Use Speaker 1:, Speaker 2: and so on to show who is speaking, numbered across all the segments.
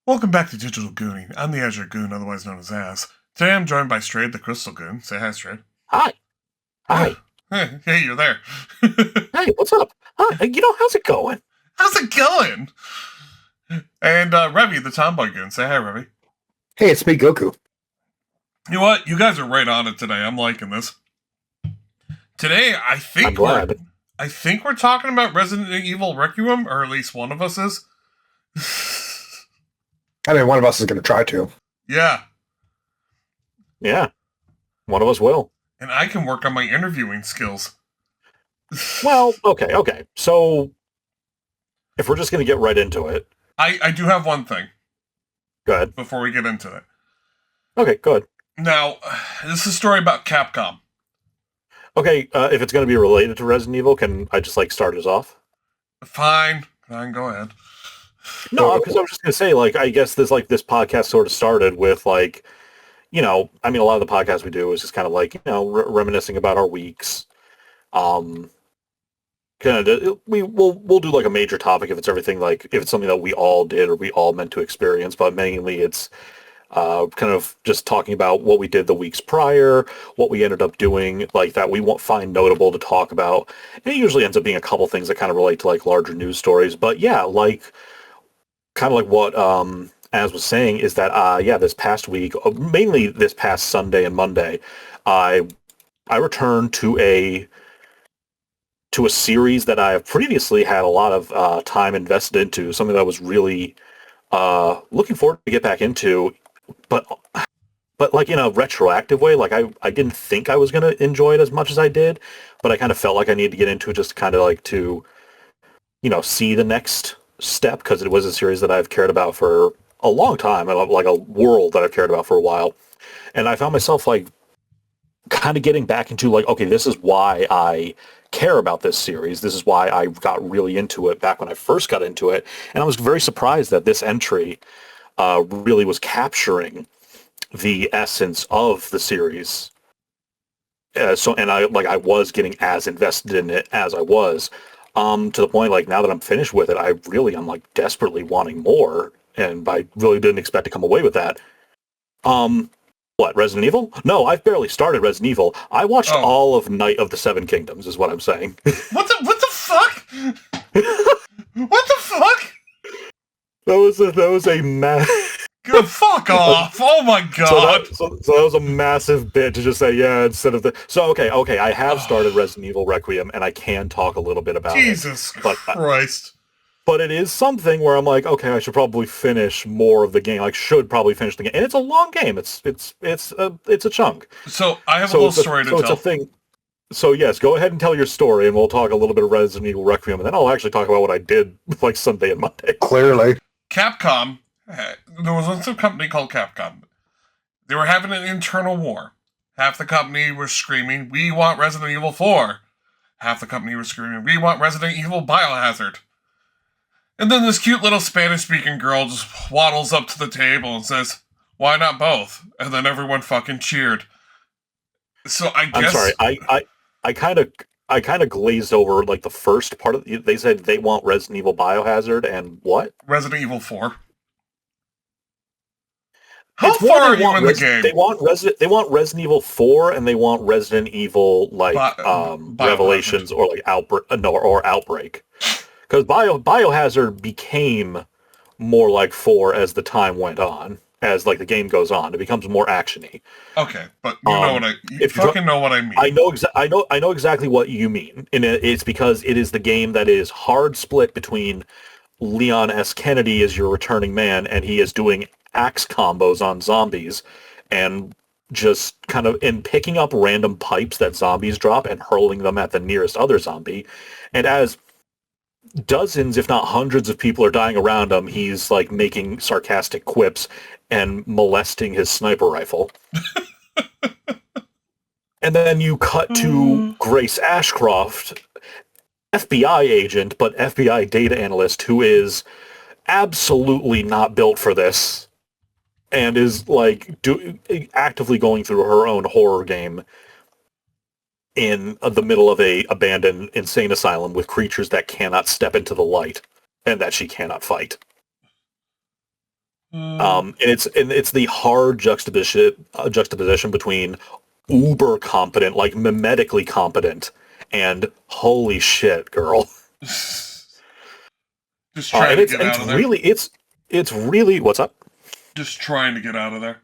Speaker 1: Welcome back to Digital Gooning. I'm the Azure Goon, otherwise known as Az. Today I'm joined by Strayed, the Crystal Goon. Say hi, Strayed.
Speaker 2: Hi. Hi.
Speaker 1: Hey, you're there.
Speaker 2: Hey, what's up? Hi. How's it going?
Speaker 1: How's it going? And Revy, the Tomboy Goon. Say hi, Revy.
Speaker 3: Hey, it's me, Goku.
Speaker 1: You know what? You guys are right on it today. I'm liking this. Today,
Speaker 2: I'm glad.
Speaker 1: I think we're talking about Resident Evil Requiem, or at least one of us is.
Speaker 3: I mean, one of us is going to try to.
Speaker 1: Yeah.
Speaker 2: Yeah. One of us will.
Speaker 1: And I can work on my interviewing skills.
Speaker 2: Well, okay. So, if we're just going to get right into it.
Speaker 1: I do have one thing.
Speaker 2: Go ahead.
Speaker 1: Before we get into it.
Speaker 2: Okay, go ahead.
Speaker 1: Now, this is a story about Capcom.
Speaker 2: Okay, if it's going to be related to Resident Evil, can I just, start us off?
Speaker 1: Fine, go ahead.
Speaker 2: No, because I was just going to say, I guess this podcast sort of started with, a lot of the podcasts we do is just kind of reminiscing about our weeks. We'll do a major topic if it's everything, if it's something that we all did or we all meant to experience, but mainly it's kind of just talking about what we did the weeks prior, what we ended up doing, that we won't find notable to talk about. And it usually ends up being a couple things that kind of relate to larger news stories. But yeah, kind of what Az was saying is that this past week, mainly this past Sunday and Monday, I returned to a series that I have previously had a lot of time invested into, something that I was really looking forward to get back into, but in a retroactive way. I didn't think I was going to enjoy it as much as I did, but I kind of felt like I needed to get into it just kind of to see the next step, because it was a series that I've cared about for a long time, and a world that I've cared about for a while. And I found myself kind of getting back into okay, this is why I care about this series. This is why I got really into it back when I first got into it. And I was very surprised that this entry really was capturing the essence of the series. I was getting as invested in it as I was, to the point now that I'm finished with it, I'm desperately wanting more, and I really didn't expect to come away with that. What, Resident Evil? No, I've barely started Resident Evil. I watched all of Night of the Seven Kingdoms, is what I'm saying.
Speaker 1: What the fuck? What the fuck?
Speaker 2: That was a
Speaker 1: Good fuck off! Oh my god!
Speaker 2: So that was a massive bit to just say, yeah, instead of the... So, okay, I have started Resident Evil Requiem, and I can talk a little bit about
Speaker 1: Jesus Christ.
Speaker 2: But it is something where I'm okay, I should probably finish more of the game. Should probably finish the game. And it's a long game. It's a chunk.
Speaker 1: So, I have a little story to tell.
Speaker 2: So it's a thing. So, yes, go ahead and tell your story, and we'll talk a little bit of Resident Evil Requiem, and then I'll actually talk about what I did, Sunday and Monday.
Speaker 3: Clearly.
Speaker 1: Capcom... There was once a company called Capcom. They were having an internal war. Half the company was screaming, "We want Resident Evil 4." Half the company was screaming, "We want Resident Evil Biohazard." And then this cute little Spanish-speaking girl just waddles up to the table and says, "Why not both?" And then everyone fucking cheered. So I guess...
Speaker 2: I'm sorry, I kind of glazed over the first part of they said they want Resident Evil Biohazard and what?
Speaker 1: Resident Evil 4. How far are you in the game?
Speaker 2: They want Resident Evil 4, and they want Resident Evil Revelations or Outbreak. Because Biohazard became more like 4 as the time went on, as the game goes on. It becomes more actiony.
Speaker 1: Okay, but you know what know what I mean.
Speaker 2: I know exactly what you mean. And it's because it is the game that is hard split between Leon S. Kennedy as your returning man, and he is doing axe combos on zombies and just kind of picking up random pipes that zombies drop and hurling them at the nearest other zombie. And as dozens, if not hundreds of people are dying around him, he's making sarcastic quips and molesting his sniper rifle. And then you cut to Grace Ashcroft, FBI agent, but FBI data analyst, who is absolutely not built for this, and is actively going through her own horror game in the middle of a abandoned insane asylum with creatures that cannot step into the light and that she cannot fight. And it's the hard juxtaposition between uber competent, like mimetically competent, and holy shit, girl.
Speaker 1: Just trying
Speaker 2: And
Speaker 1: to get out of there.
Speaker 2: It's really what's up.
Speaker 1: Just trying to get out of there.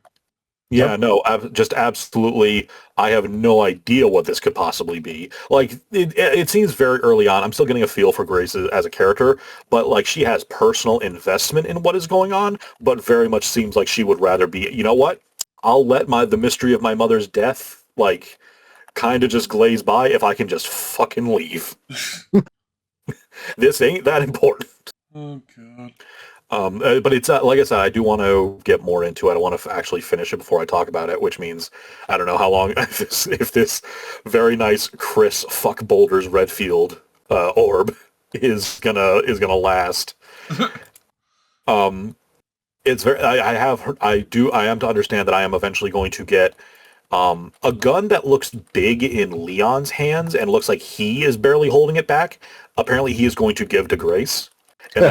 Speaker 2: Yeah, no, just absolutely. I have no idea what this could possibly be. Like, it seems very early on. I'm still getting a feel for Grace as a character, but like she has personal investment in what is going on, but very much seems like she would rather be. You know what? I'll let the mystery of my mother's death like kind of just glaze by if I can just fucking leave. This ain't that important.
Speaker 1: Oh god.
Speaker 2: But it's like I said, I do want to get more into it. I want to actually finish it before I talk about it, which means I don't know how long if this very nice Chris fuck Boulders Redfield orb is gonna last. It's very. I am to understand that I am eventually going to get a gun that looks big in Leon's hands and looks like he is barely holding it back. Apparently, he is going to give to Grace. And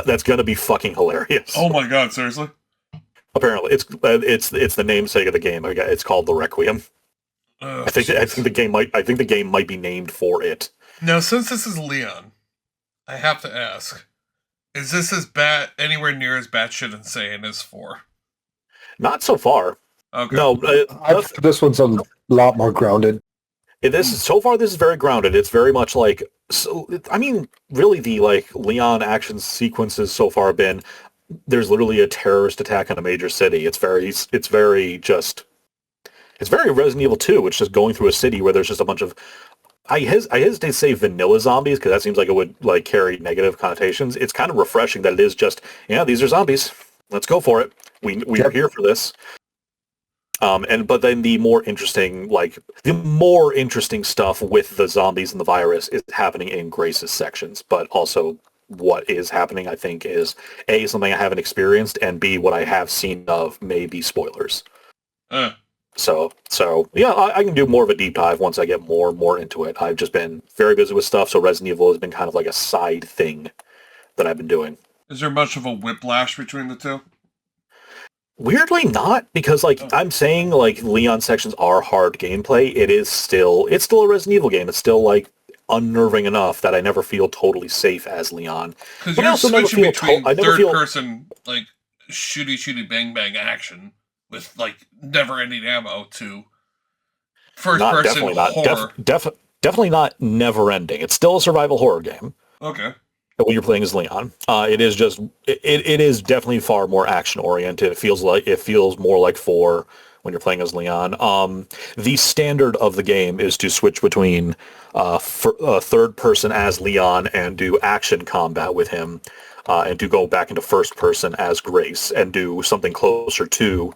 Speaker 2: that's gonna be fucking hilarious.
Speaker 1: Oh my god, seriously?
Speaker 2: Apparently, it's the namesake of the game. It's called the Requiem. I think the game might be named for it.
Speaker 1: Now, since this is Leon, I have to ask: is this anywhere near as batshit insane as 4?
Speaker 2: Not so far.
Speaker 1: Okay.
Speaker 2: No,
Speaker 3: this one's a lot more grounded.
Speaker 2: This is very grounded. It's very much like. So, I mean, really, the like Leon action sequences so far have been there's literally a terrorist attack on a major city. It's very Resident Evil 2. It's just going through a city where there's just a bunch of I hesitate to say vanilla zombies because that seems like it would like carry negative connotations. It's kind of refreshing that it is just these are zombies. Let's go for it. We are here for this. But then the more interesting stuff with the zombies and the virus is happening in Grace's sections. But also, what is happening, I think, is A, something I haven't experienced, and B, what I have seen of may be spoilers. So yeah, I can do more of a deep dive once I get more into it. I've just been very busy with stuff, so Resident Evil has been kind of like a side thing that I've been doing.
Speaker 1: Is there much of a whiplash between the two?
Speaker 2: Weirdly not, because I'm saying like Leon sections are hard gameplay. It's still a Resident Evil game. It's still like unnerving enough that I never feel totally safe as Leon.
Speaker 1: Because you're switching between third person like shooty bang bang action with like never ending ammo to first person horror.
Speaker 2: Definitely not never ending. It's still a survival horror game.
Speaker 1: Okay.
Speaker 2: When you're playing as Leon, it is definitely far more action oriented. It feels more like 4 when you're playing as Leon. The standard of the game is to switch between third person as Leon and do action combat with him, and to go back into first person as Grace and do something closer to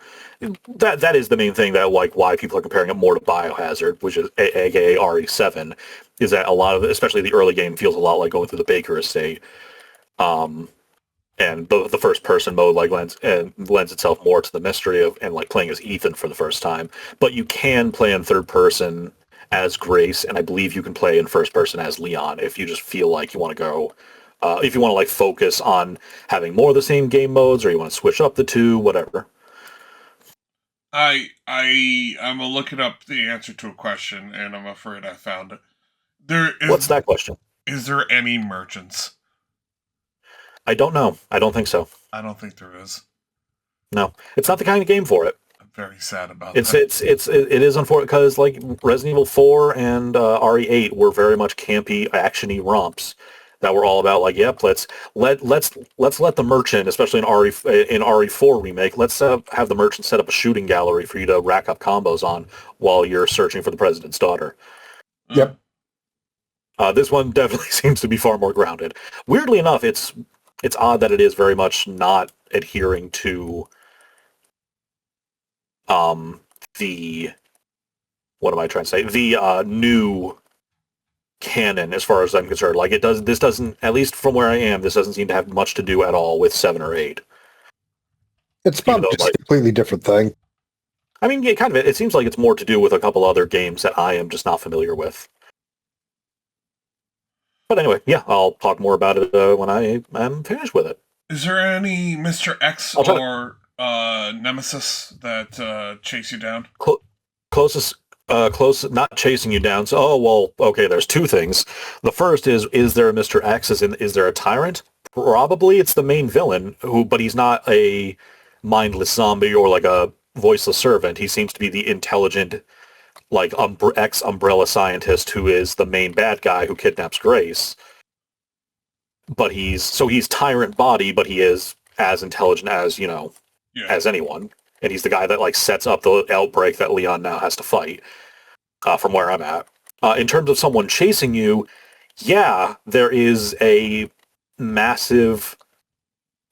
Speaker 2: that. That is the main thing that like why people are comparing it more to Biohazard, which is aka RE7. Is that a lot of, especially the early game, feels a lot like going through the Baker estate, and the first person mode like lends itself more to the mystery of and like playing as Ethan for the first time. But you can play in third person as Grace, and I believe you can play in first person as Leon if you just feel like you want to go, if you want to like focus on having more of the same game modes, or you want to switch up the two, whatever.
Speaker 1: I'm looking up the answer to a question, and I'm afraid I found it.
Speaker 2: What's that question?
Speaker 1: Is there any merchants?
Speaker 2: I don't know. I don't think so.
Speaker 1: I don't think there is.
Speaker 2: No, it's not the kind of game for it.
Speaker 1: I'm very sad about
Speaker 2: that. It is unfortunate because like Resident Evil 4 and RE8 were very much campy, actiony romps that were all about like, yep, let's let the merchant, especially in RE4 remake, let's have the merchant set up a shooting gallery for you to rack up combos on while you're searching for the president's daughter.
Speaker 3: Yep.
Speaker 2: This one definitely seems to be far more grounded. Weirdly enough, it's odd that it is very much not adhering to the new canon as far as I'm concerned. Like this doesn't, at least from where I am, this doesn't seem to have much to do at all with 7 or 8.
Speaker 3: It's probably just a completely different thing.
Speaker 2: I mean, yeah, kind of. It seems like it's more to do with a couple other games that I am just not familiar with. But anyway, yeah, I'll talk more about it when I am finished with it.
Speaker 1: Is there any Mr. X
Speaker 2: I'll try
Speaker 1: or Nemesis that chase you down?
Speaker 2: Closest, not chasing you down. So, oh well, okay. There's two things. The first is there a Mr. X? Is there a tyrant? Probably it's the main villain, but he's not a mindless zombie or like a voiceless servant. He seems to be the intelligent, like ex-Umbrella scientist who is the main bad guy who kidnaps Grace. But he's tyrant body, but he is as intelligent as as anyone. And he's the guy that like sets up the outbreak that Leon now has to fight. From where I'm at, in terms of someone chasing you, yeah, there is a massive,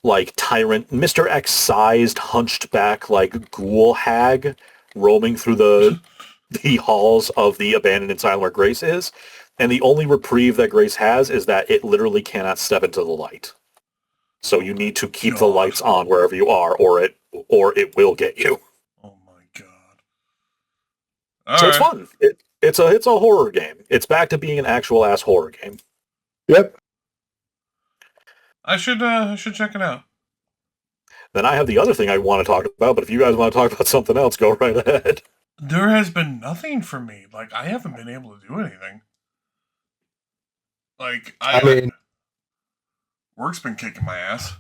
Speaker 2: like tyrant, Mr. X-sized, hunched back, like ghoul hag roaming through the halls of the abandoned asylum where Grace is. And the only reprieve that Grace has is that it literally cannot step into the light. So you need to keep the lights on wherever you are, or it will get you.
Speaker 1: Oh my god!
Speaker 2: It's fun. It's a horror game. It's back to being an actual ass horror game.
Speaker 3: Yep.
Speaker 1: I should check it out.
Speaker 2: Then I have the other thing I want to talk about, but if you guys want to talk about something else, go right ahead.
Speaker 1: There has been nothing for me. Like, I haven't been able to do anything. Like, I mean, work's been kicking my ass.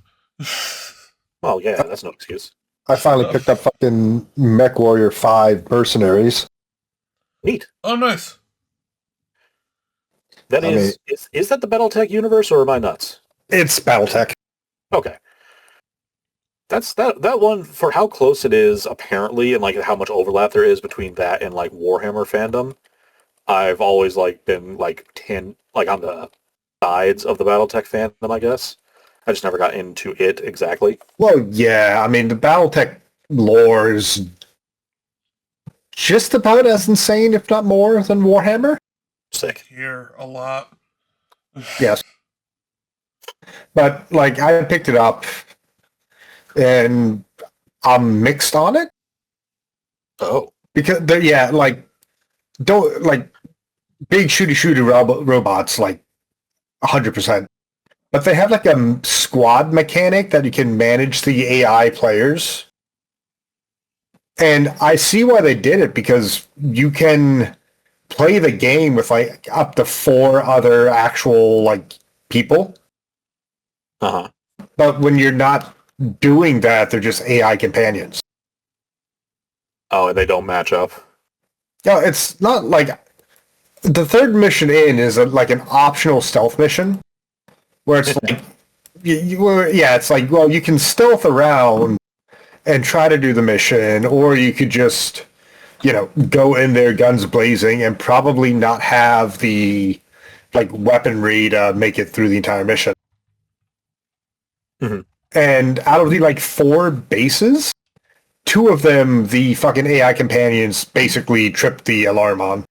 Speaker 2: Well, yeah, that's no excuse.
Speaker 3: I finally picked up fucking Mech Warrior 5 Mercenaries.
Speaker 2: Neat.
Speaker 1: Oh, nice.
Speaker 2: That is that the BattleTech universe, or am I nuts?
Speaker 3: It's BattleTech.
Speaker 2: Okay. That's that one, for how close it is, apparently, and like how much overlap there is between that and like Warhammer fandom. I've always like been like on the sides of the BattleTech fandom, I guess. I just never got into it exactly.
Speaker 3: Well, yeah, I mean the BattleTech lore is just about as insane, if not more, than Warhammer.
Speaker 2: Sick.
Speaker 1: Here a lot.
Speaker 3: Yes. But like I picked it up and I'm mixed on it.
Speaker 2: Oh.
Speaker 3: Because they're don't like big shooty robots like 100%. But they have like a squad mechanic that you can manage the AI players. And I see why they did it, because you can play the game with like up to 4 other actual like people.
Speaker 2: Uh-huh.
Speaker 3: But when you're not doing that, they're just AI companions.
Speaker 2: Oh, and they don't match up.
Speaker 3: No, it's not like the third mission in is like an optional stealth mission where it's like, it's like, well, you can stealth around and try to do the mission, or you could just, go in there guns blazing and probably not have the like weaponry to make it through the entire mission.
Speaker 2: Mm-hmm.
Speaker 3: And out of the like 4 bases, 2 of them, the fucking AI companions basically tripped the alarm on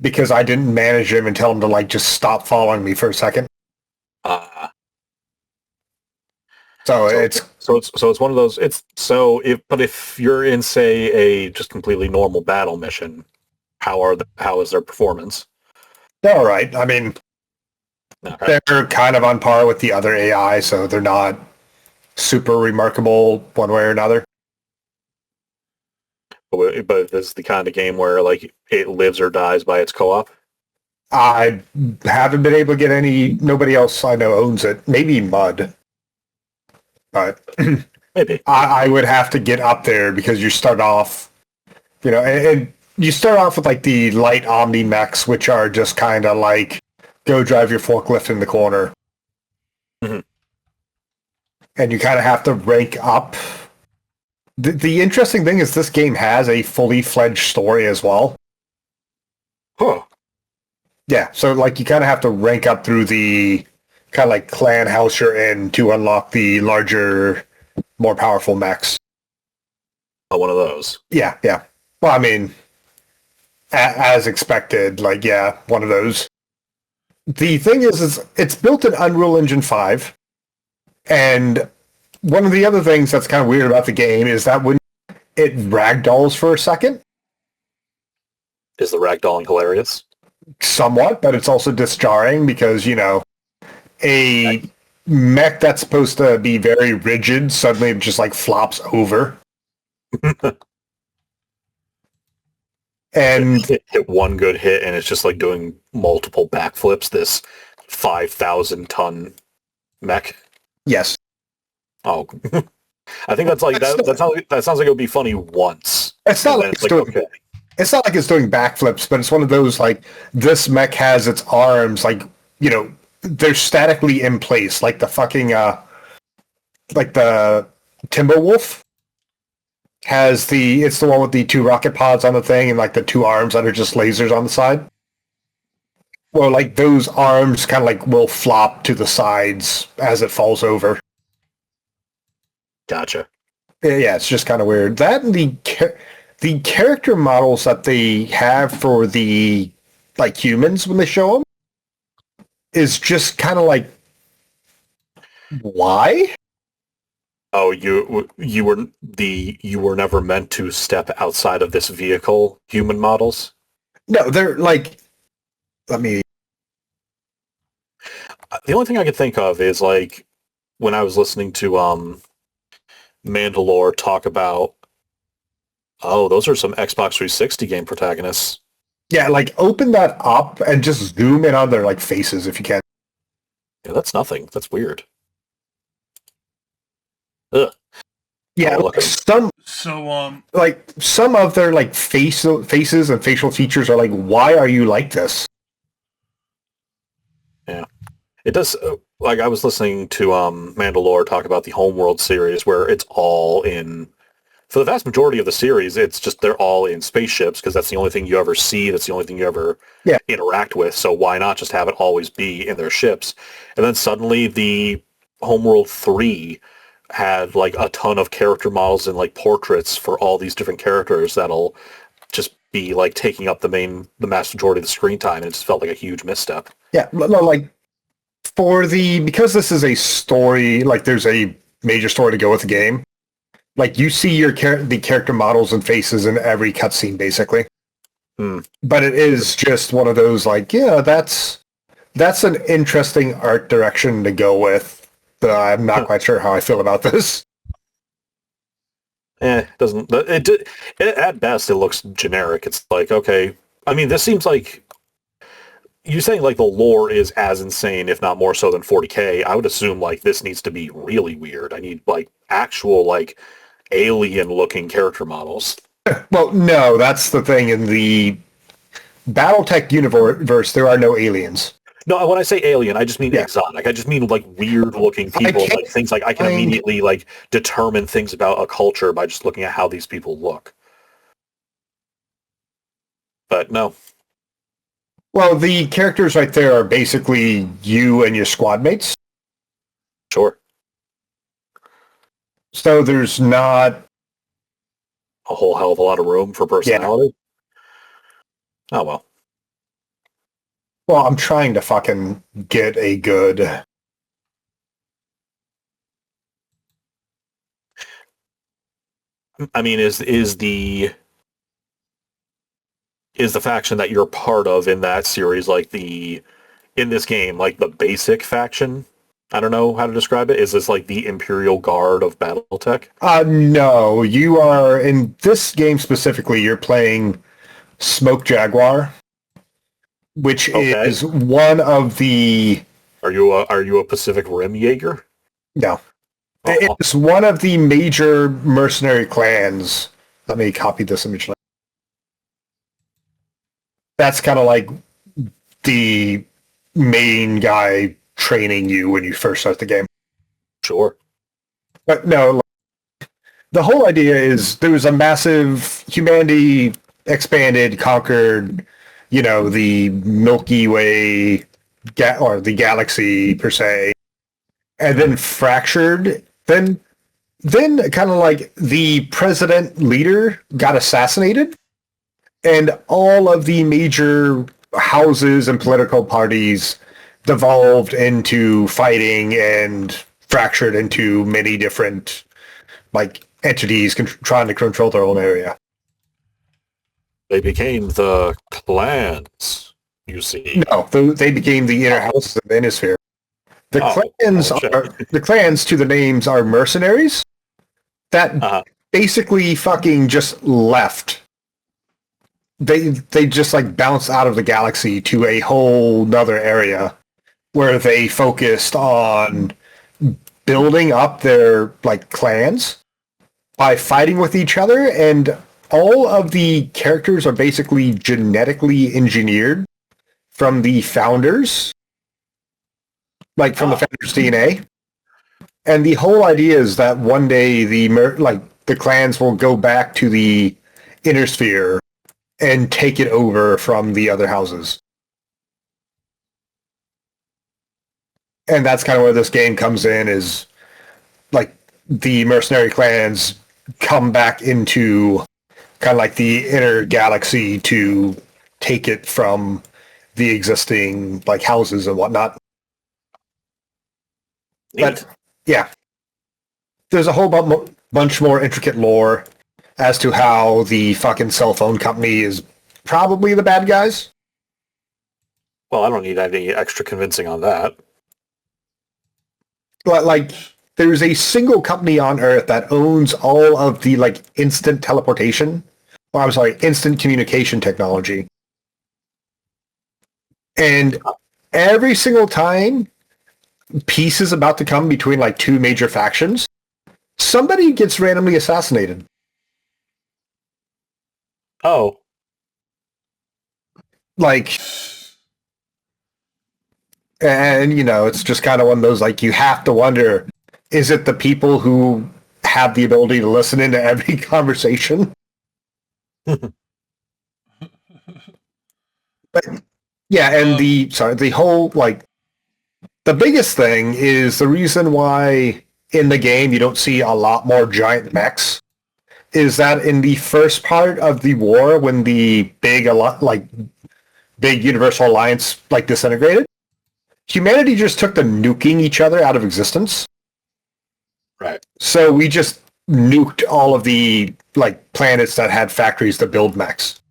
Speaker 3: because I didn't manage him and tell him to like just stop following me for a second. So it's
Speaker 2: one of those. If you're in, say, a just completely normal battle mission, how is their performance?
Speaker 3: They're all right. I mean, okay. They're kind of on par with the other AI, so they're not super remarkable one way or another.
Speaker 2: But this is the kind of game where like it lives or dies by its co-op.
Speaker 3: I haven't been able to get any. Nobody else I know owns it. Maybe Mud. But
Speaker 2: maybe
Speaker 3: I would have to get up there because you start off, and you start off with like the light Omni mechs, which are just kind of like go drive your forklift in the corner.
Speaker 2: Mm-hmm.
Speaker 3: And you kind of have to rank up. The interesting thing is this game has a fully fledged story as well.
Speaker 2: Huh.
Speaker 3: Yeah, so like you kind of have to rank up through the kind of like clan house you're in to unlock the larger, more powerful mechs.
Speaker 2: Oh, one of those.
Speaker 3: Yeah. Well, I mean, as expected, like, yeah, one of those. The thing is it's built in Unreal Engine 5, and one of the other things that's kind of weird about the game is that when it ragdolls for a second.
Speaker 2: Is the ragdolling hilarious?
Speaker 3: Somewhat, but it's also disjarring because, a mech that's supposed to be very rigid suddenly just like flops over. And
Speaker 2: hit one good hit, and it's just like doing multiple backflips. This 5,000-ton mech.
Speaker 3: yes,
Speaker 2: Oh, I think that's like that sounds like it would be funny once.
Speaker 3: it's not
Speaker 2: And
Speaker 3: like
Speaker 2: then
Speaker 3: it's doing.
Speaker 2: okay.
Speaker 3: It's not like it's doing backflips, but it's one of those like this mech has its arms like they're statically in place, like the fucking like the Timberwolf has it's the one with the two rocket pods on the thing and like the two arms that are just lasers on the side. Well, like those arms kind of like will flop to the sides as it falls over.
Speaker 2: Gotcha.
Speaker 3: Yeah, it's just kind of weird. That and the character models that they have for the like humans when they show them is just kind of like why?
Speaker 2: Oh, you were never meant to step outside of this vehicle, human models?
Speaker 3: No, they're like let me
Speaker 2: The only thing I could think of is like when I was listening to Mandalore talk about, oh, those are some Xbox 360 game protagonists.
Speaker 3: yeah, like open that up and just zoom in on their like faces if you can.
Speaker 2: Yeah, that's nothing. That's weird. Ugh.
Speaker 3: Yeah,
Speaker 2: Oh, look.
Speaker 3: some of their like faces and facial features are like, why are you like this?
Speaker 2: Yeah. It does, like I was listening to Mandalore talk about the Homeworld series where it's all in, for the vast majority of the series, it's just they're all in spaceships because that's the only thing you ever see, that's the only thing you ever interact with, so why not just have it always be in their ships? And then suddenly the Homeworld 3 had like a ton of character models and like portraits for all these different characters that'll just be like taking up the vast majority of the screen time, and it just felt like a huge misstep.
Speaker 3: Yeah, no, like because this is a story, like there's a major story to go with the game. Like you see the character models and faces in every cutscene, basically. But it is just one of those like, yeah, that's an interesting art direction to go with. I'm not quite sure how I feel about this.
Speaker 2: Doesn't it? At best, it looks generic. It's like, okay, I mean, this seems like you're saying like the lore is as insane, if not more so, than 40K. I would assume like this needs to be really weird. I need like actual like alien-looking character models.
Speaker 3: Well, no, that's the thing. In the BattleTech universe, there are no aliens.
Speaker 2: No, when I say alien, I just mean exotic. I just mean like weird-looking people, like things like I can immediately like determine things about a culture by just looking at how these people look. But no.
Speaker 3: Well, the characters right there are basically you and your squad mates.
Speaker 2: Sure.
Speaker 3: So there's not
Speaker 2: a whole hell of a lot of room for personality. Yeah. Oh well.
Speaker 3: Well, I'm trying to fucking get a good.
Speaker 2: I mean, is the faction that you're part of in that series like in this game, like the basic faction? I don't know how to describe it. Is this like the Imperial Guard of BattleTech?
Speaker 3: No, you are in this game specifically. You're playing Smoke Jaguar, which is one of the.
Speaker 2: Are you a Pacific Rim Jaeger?
Speaker 3: No, it's one of the major mercenary clans. Let me copy this image. That's kind of like the main guy training you when you first start the game.
Speaker 2: Sure.
Speaker 3: But no, the whole idea is there was a massive humanity expanded, conquered, the Milky Way or the galaxy per se, and then fractured. Then kind of like the president leader got assassinated, and all of the major houses and political parties devolved into fighting and fractured into many different like entities trying to control their own area.
Speaker 2: They became the clans, you see.
Speaker 3: No, they became the inner houses of the Innisphere. The clans to the names are mercenaries that basically fucking just left. They just like bounced out of the galaxy to a whole nother area where they focused on building up their like clans by fighting with each other, and all of the characters are basically genetically engineered from the founders, like from the founders' DNA. And the whole idea is that one day the clans will go back to the inner sphere and take it over from the other houses. And that's kind of where this game comes in, is like the mercenary clans come back into kind of like the inner galaxy to take it from the existing like houses and whatnot. But yeah, there's a whole bunch more intricate lore as to how the fucking cell phone company is probably the bad guys.
Speaker 2: Well, I don't need any extra convincing on that.
Speaker 3: But like, there's a single company on Earth that owns all of the like instant teleportation, or I'm sorry, instant communication technology. And every single time peace is about to come between like two major factions, somebody gets randomly assassinated.
Speaker 2: Oh.
Speaker 3: Like, and you know, it's just kind of one of those, like, you have to wonder, is it the people who have the ability to listen into every conversation? But yeah, and the whole, like, the biggest thing is the reason why in the game you don't see a lot more giant mechs is that in the first part of the war, when the big Universal Alliance like disintegrated, humanity just took to nuking each other out of existence.
Speaker 2: Right.
Speaker 3: So we just nuked all of the like planets that had factories to build mechs.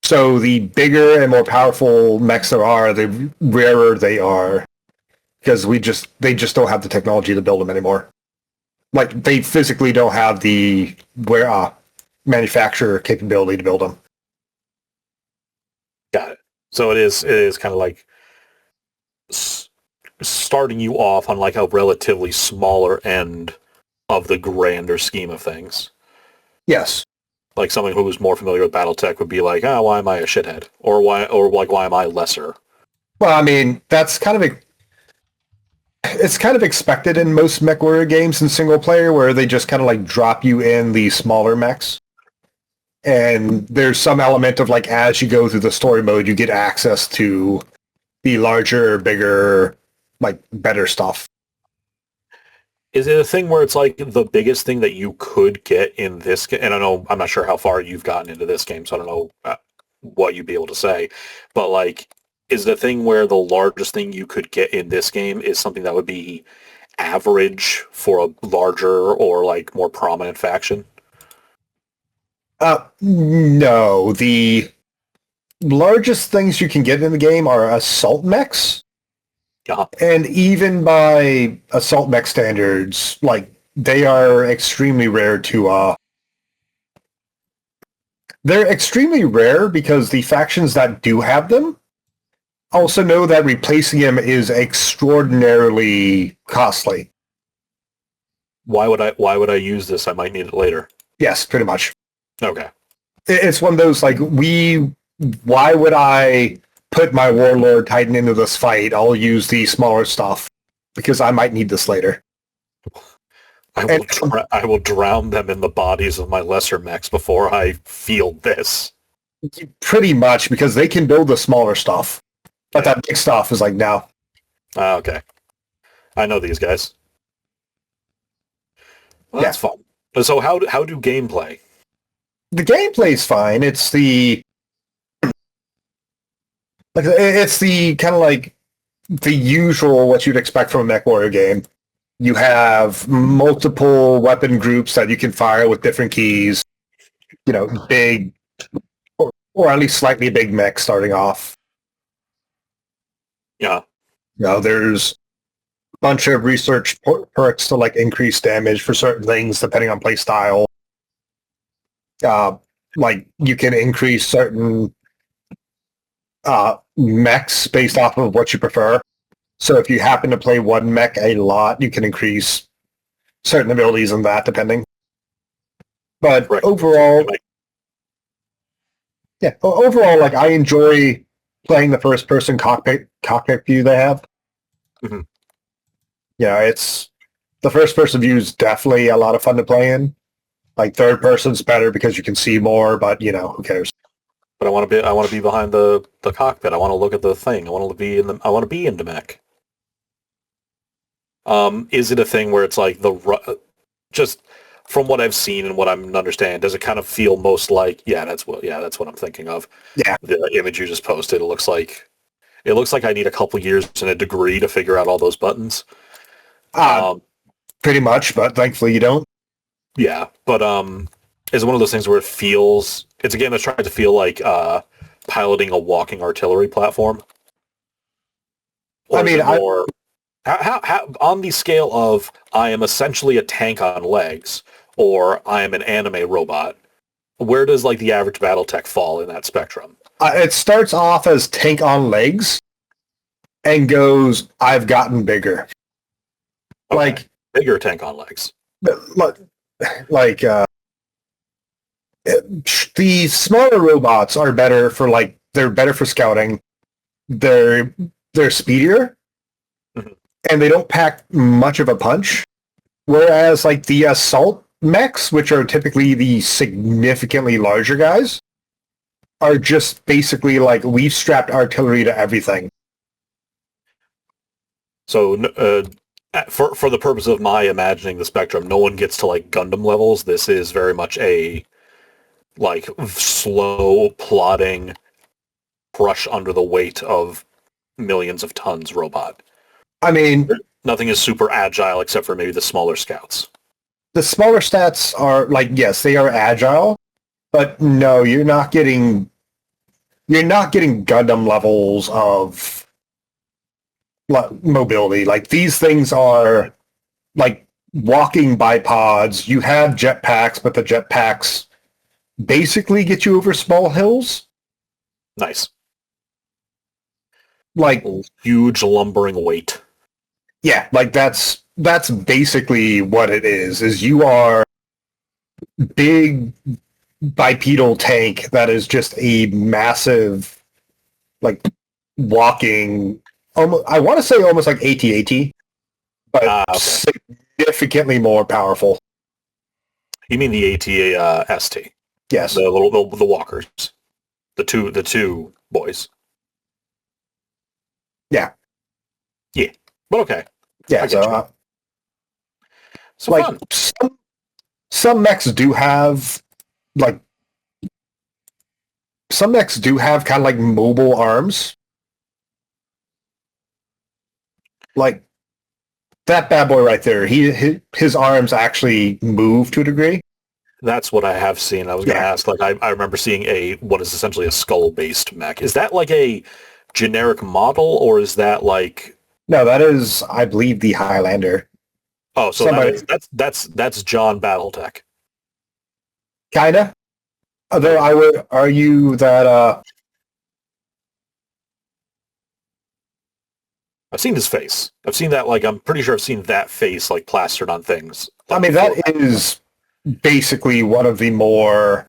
Speaker 3: So the bigger and more powerful mechs there are, the rarer they are, because they just don't have the technology to build them anymore. Like, they physically don't have the manufacturer capability to build them.
Speaker 2: Got it. So it is kind of like starting you off on like a relatively smaller end of the grander scheme of things.
Speaker 3: Yes.
Speaker 2: Like someone who was more familiar with BattleTech would be like, why am I a shithead? Or why am I lesser?
Speaker 3: Well, I mean, that's kind of it's kind of expected in most MechWarrior games in single player, where they just kind of like drop you in the smaller mechs. And there's some element of like, as you go through the story mode, you get access to the larger, bigger, like better stuff.
Speaker 2: Is it a thing where it's like the biggest thing that you could get in this game? And I'm not sure how far you've gotten into this game, so I don't know what you'd be able to say. But like, is the thing where the largest thing you could get in this game is something that would be average for a larger or like more prominent faction?
Speaker 3: No. The largest things you can get in the game are assault mechs.
Speaker 2: Uh-huh.
Speaker 3: And even by assault mech standards, like, they are extremely rare to they're extremely rare because the factions that do have them also know that replacing them is extraordinarily costly.
Speaker 2: Why would I use this? I might need it later.
Speaker 3: Yes, pretty much.
Speaker 2: Okay.
Speaker 3: It's one of those, like, why would I put my Warlord Titan into this fight? I'll use the smaller stuff because I might need this later.
Speaker 2: I will drown them in the bodies of my lesser mechs before I field this.
Speaker 3: Pretty much, because they can build the smaller stuff. But that big stuff is like, no.
Speaker 2: Okay. I know these guys. Well, that's fun. So how do gameplay?
Speaker 3: The gameplay's fine. It's the kind of like the usual what you'd expect from a MechWarrior game. You have multiple weapon groups that you can fire with different keys. You know, big or at least slightly big mech starting off.
Speaker 2: Yeah.
Speaker 3: There's a bunch of research perks to like increase damage for certain things depending on play style. Like you can increase certain mechs based off of what you prefer. So if you happen to play one mech a lot, you can increase certain abilities in that depending. But overall, like I enjoy playing the first-person cockpit view they have.
Speaker 2: Mm-hmm.
Speaker 3: Yeah, it's the first-person view is definitely a lot of fun to play in. Like third person's better because you can see more, but who cares?
Speaker 2: But I want to be behind the cockpit. I want to look at the thing. I want to be in the mech. Is it a thing where it's like just from what I've seen and what I'm understanding, does it kind of feel most like that's what I'm thinking of.
Speaker 3: Yeah.
Speaker 2: The image you just posted, it looks like I need a couple years and a degree to figure out all those buttons.
Speaker 3: Pretty much, but thankfully you don't.
Speaker 2: Yeah, but it's one of those things where it's a game that's trying to feel like piloting a walking artillery platform. Or
Speaker 3: I mean,
Speaker 2: how on the scale of I am essentially a tank on legs, or I am an anime robot, where does like the average BattleTech fall in that spectrum?
Speaker 3: It starts off as tank on legs and goes, I've gotten bigger.
Speaker 2: Okay.
Speaker 3: Like
Speaker 2: bigger tank on legs.
Speaker 3: Like the smaller robots are better for they're better for scouting. They're speedier.
Speaker 2: Mm-hmm.
Speaker 3: And they don't pack much of a punch. Whereas like the assault mechs, which are typically the significantly larger guys, are just basically like we've strapped artillery to everything.
Speaker 2: So for the purpose of my imagining the spectrum, no one gets to like Gundam levels. This is very much a like slow plodding crush under the weight of millions of tons robot.
Speaker 3: I mean,
Speaker 2: nothing is super agile except for maybe the smaller scouts.
Speaker 3: The smaller stats are like, yes, they are agile, but no, you're not getting Gundam levels of mobility. Like these things are like walking bipods. You have jetpacks, but the jetpacks basically get you over small hills.
Speaker 2: Nice.
Speaker 3: Like
Speaker 2: huge lumbering weight.
Speaker 3: Yeah, like that's basically what it is you are big bipedal tank that is just a massive like walking I want to say almost like AT-AT, but okay. Significantly more powerful.
Speaker 2: You mean the AT-ST?
Speaker 3: Yes.
Speaker 2: The walkers. The two boys.
Speaker 3: Yeah.
Speaker 2: Yeah. But okay.
Speaker 3: Yeah,
Speaker 2: so
Speaker 3: like
Speaker 2: fun.
Speaker 3: Some mechs do have kind of like mobile arms. Like that bad boy right there, his arms actually move to a degree.
Speaker 2: That's what I have seen. I was going to ask, like, I remember seeing what is essentially a skull-based mech. Is that like a generic model, or is that like...
Speaker 3: No, that is, I believe, the Highlander.
Speaker 2: Oh, so that's John BattleTech.
Speaker 3: Kinda. Although I would argue that
Speaker 2: I've seen his face. I've seen that, like, I'm pretty sure I've seen that face, like, plastered on things.
Speaker 3: I mean, that is basically one of the more...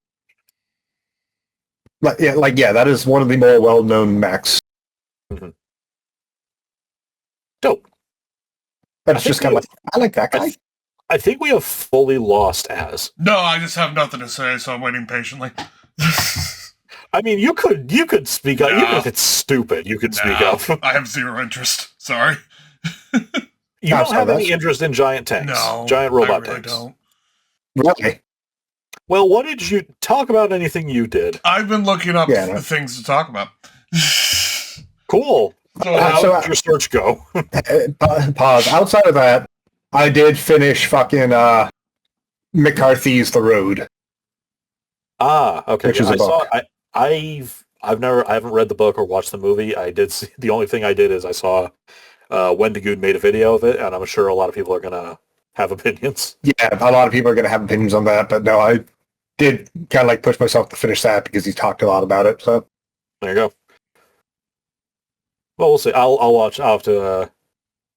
Speaker 3: that is one of the more well-known mechs.
Speaker 2: Mm-hmm. Dope.
Speaker 3: But it's just kind of like, I like that guy.
Speaker 2: I think we have fully lost Az.
Speaker 1: No, I just have nothing to say, so I'm waiting patiently.
Speaker 2: I mean, you could speak up. Even if it's stupid, you could speak up.
Speaker 1: I have zero interest. Sorry.
Speaker 2: You don't have any interest in giant tanks?
Speaker 1: No.
Speaker 2: Giant robot
Speaker 1: I really
Speaker 2: tanks?
Speaker 1: Don't.
Speaker 3: Really?
Speaker 2: Well, what did you... Talk about anything you did.
Speaker 1: I've been looking up things to talk about.
Speaker 2: Cool. So how did your search go?
Speaker 3: Pause. Outside of that, I did finish fucking McCarthy's The Road.
Speaker 2: Ah, okay.
Speaker 3: Which is a book.
Speaker 2: I haven't read the book or watched the movie. I did see, the only thing I did is I saw Wendy Good made a video of it, and I'm sure a lot of people are gonna have opinions.
Speaker 3: Yeah, a lot of people are going to have opinions on that, but no, I did kind of like push myself to finish that because he talked a lot about it. So
Speaker 2: There you go. Well, we'll see. I'll watch. I'll have to.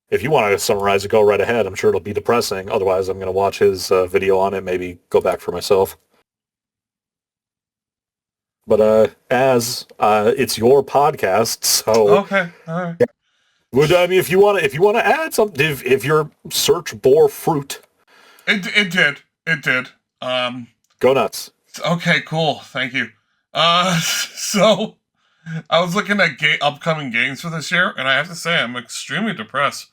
Speaker 2: If you want to summarize it, go right ahead. I'm sure it'll be depressing. Otherwise, I'm going to watch his video on it. Maybe go back for myself. But as it's your podcast, so
Speaker 1: Okay, all right.
Speaker 2: I mean, if you want to add something, if your search bore fruit,
Speaker 1: It did.
Speaker 2: go nuts.
Speaker 1: Okay, cool. Thank you. So I was looking at upcoming games for this year, and I have to say I'm extremely depressed.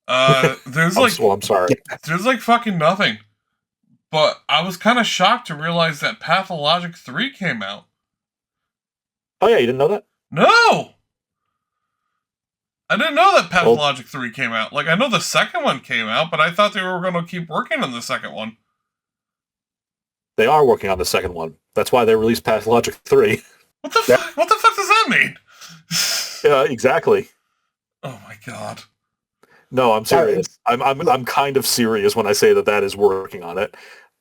Speaker 1: There's
Speaker 2: I'm sorry.
Speaker 1: there's like fucking nothing. But I was kind of shocked to realize that Pathologic 3 came out.
Speaker 2: Oh yeah, you didn't know that?
Speaker 1: No! I didn't know that Pathologic 3 came out. Like, I know the second one came out, but I thought they were going to keep working on the second one.
Speaker 2: They are working on the second one. That's why they released Pathologic 3.
Speaker 1: What the fuck? What the fuck does that mean?
Speaker 2: Yeah, exactly.
Speaker 1: Oh my god.
Speaker 2: No, I'm serious. I'm kind of serious when I say that is working on it.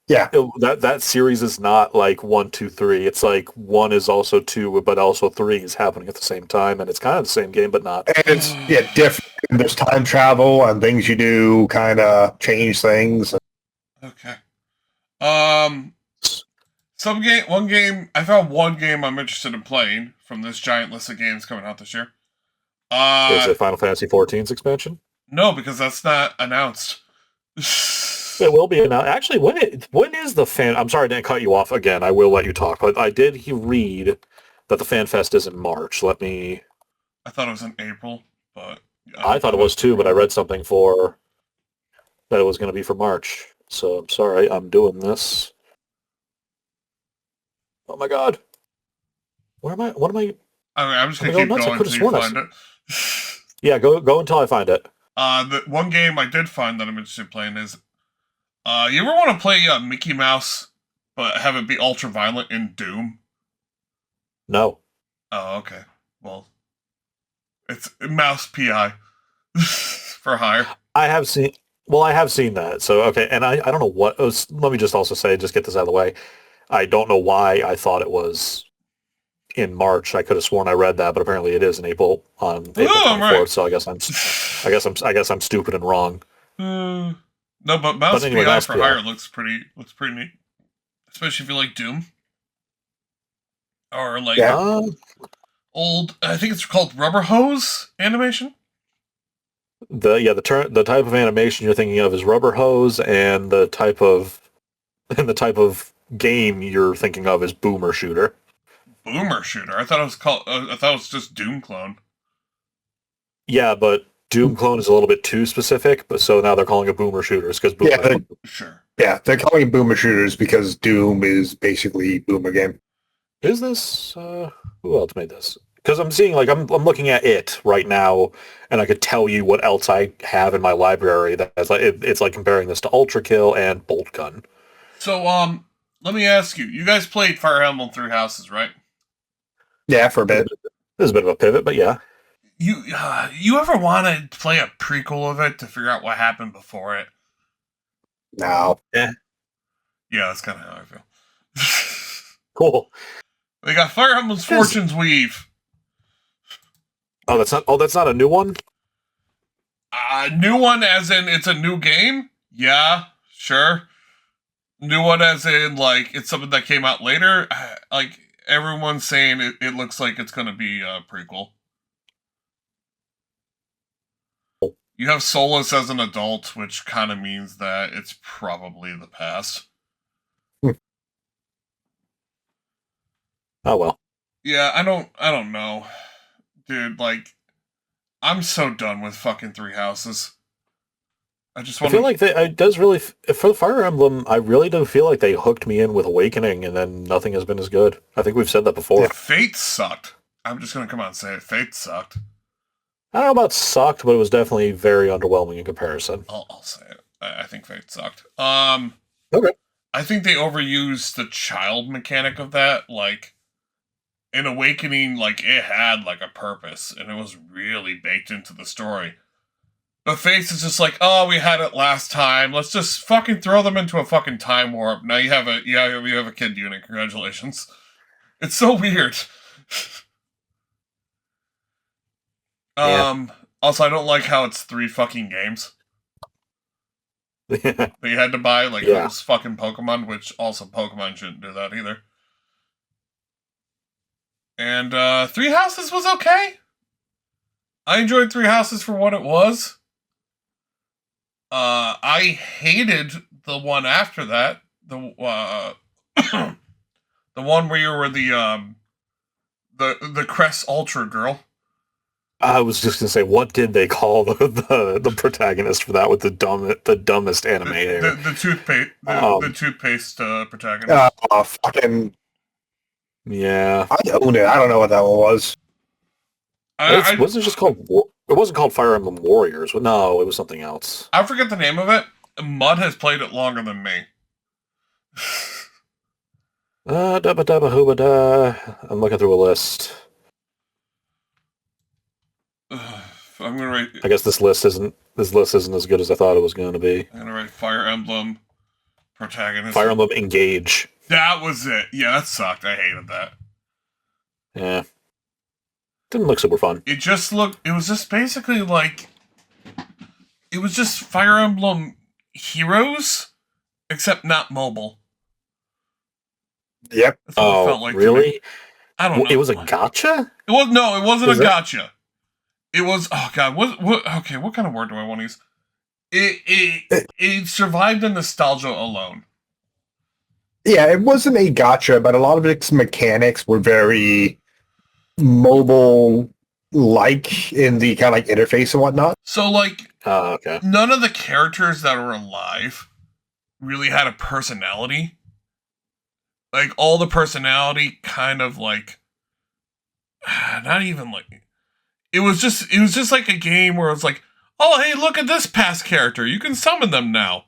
Speaker 3: yeah,
Speaker 2: That series is not like 1, 2, 3. It's like 1 is also 2, but also 3 is happening at the same time, and it's kind of the same game, but not.
Speaker 3: and it's different. There's time travel and things you do kind of change things.
Speaker 1: Okay. I found one game I'm interested in playing from this giant list of games coming out this year.
Speaker 2: Is it Final Fantasy XIV's expansion?
Speaker 1: No, because that's not announced.
Speaker 2: It will be announced. Actually, when is the fan? I'm sorry I didn't cut you off again. I will let you talk, but I did read that the Fan Fest is in March.
Speaker 1: I thought it was in April, but
Speaker 2: I thought it was too, but I read something that it was going to be for March. So I'm sorry, I'm doing this. Oh my god. What am I?
Speaker 1: I'm just gonna keep going until you find it.
Speaker 2: Yeah, go until I find it.
Speaker 1: The one game I did find that I'm interested in playing is, you ever want to play Mickey Mouse, but have it be ultra violent in Doom?
Speaker 2: No.
Speaker 1: Oh, okay. Well, it's Mouse PI for hire.
Speaker 2: I have seen that. So okay, and I don't know what. Let me just also say, just get this out of the way. I don't know why I thought it was in March. I could have sworn I read that, but apparently it is in April on April 24th.
Speaker 1: Right.
Speaker 2: So I guess I'm stupid and wrong.
Speaker 1: No, but Mouse
Speaker 2: anyway,
Speaker 1: PI
Speaker 2: Mouse
Speaker 1: for
Speaker 2: PI.
Speaker 1: hire looks pretty neat, especially if you like Doom or like old. I think it's called Rubber Hose animation.
Speaker 2: The type of animation you're thinking of is Rubber Hose, and the type of game you're thinking of is Boomer Shooter.
Speaker 1: Boomer Shooter. I thought it was called. I thought it was just Doom Clone.
Speaker 2: Yeah, but Doom Clone is a little bit too specific. But so now they're calling it Boomer Shooters because Boomer.
Speaker 1: Sure.
Speaker 3: Yeah, they're calling it Boomer Shooters because Doom is basically Boomer game.
Speaker 2: Is this who else made this? Because I'm seeing I'm looking at it right now, and I could tell you what else I have in my library. That's it's like comparing this to Ultra Kill and Bolt Gun.
Speaker 1: So let me ask you. You guys played Fire Emblem Three Houses, right?
Speaker 3: Yeah, for a bit.
Speaker 2: This is a bit of a pivot, but yeah.
Speaker 1: You ever want to play a prequel of it to figure out what happened before it?
Speaker 3: No.
Speaker 2: Yeah,
Speaker 1: that's kind of how I feel.
Speaker 2: Cool.
Speaker 1: They got Fire Emblem's Fortune's Weave.
Speaker 2: Oh, that's not a new one?
Speaker 1: New one as in it's a new game? Yeah, sure. New one as in it's something that came out later? Everyone's saying it looks like it's going to be a prequel. You have Solus as an adult, which kind of means that it's probably the past.
Speaker 2: Oh well.
Speaker 1: Yeah, I don't know. Dude, I'm so done with fucking Three Houses. I
Speaker 2: feel like it does really for the Fire Emblem. I really do feel like they hooked me in with Awakening, and then nothing has been as good. I think we've said that before.
Speaker 1: Yeah, Fate sucked. I'm just gonna come out and say it. Fate sucked.
Speaker 2: I don't know about sucked, but it was definitely very underwhelming in comparison.
Speaker 1: I'll say it. I think Fate sucked.
Speaker 2: Okay.
Speaker 1: I think they overused the child mechanic of that. In Awakening, it had a purpose, and it was really baked into the story. But Face is just like, oh, we had it last time. Let's just fucking throw them into a fucking time warp. Now you have a kid unit. Congratulations. It's so weird.
Speaker 2: Yeah.
Speaker 1: Also, I don't like how it's 3 fucking games that you had to buy, like those fucking Pokemon, which also Pokemon shouldn't do that either. And Three Houses was okay. I enjoyed Three Houses for what it was. I hated the one after that. The the one where you were the Crest Ultra girl.
Speaker 2: I was just gonna say, what did they call the protagonist for that with the dumbest anime?
Speaker 1: The toothpaste the toothpaste protagonist.
Speaker 3: Fucking
Speaker 2: yeah.
Speaker 3: I own it. I don't know what that one was.
Speaker 2: It wasn't just called. It wasn't called Fire Emblem Warriors. No, it was something else.
Speaker 1: I forget the name of it. Mud has played it longer than me.
Speaker 2: Dabba dabba hooba da. I'm looking through a list.
Speaker 1: I'm gonna write.
Speaker 2: I guess this list isn't as good as I thought it was going to be.
Speaker 1: I'm gonna write Fire Emblem protagonist.
Speaker 2: Fire Emblem Engage.
Speaker 1: That was it. Yeah, that sucked. I hated that.
Speaker 2: Yeah. Didn't look super fun.
Speaker 1: It was just basically like, it was just Fire Emblem Heroes, except not mobile.
Speaker 3: Yep.
Speaker 1: That's what it felt like
Speaker 2: really?
Speaker 1: I don't know.
Speaker 2: It was a gacha?
Speaker 1: It wasn't a gacha. It was, oh god, what kind of word do I want to use? It survived the nostalgia alone.
Speaker 3: Yeah, it wasn't a gacha, but a lot of its mechanics were very mobile-like in the kind of like interface and whatnot.
Speaker 1: So like,
Speaker 2: okay.
Speaker 1: None of the characters that were alive really had a personality. Like, all the personality kind of like, not even like, it was just like a game where it's like, oh, hey, look at this past character. You can summon them now.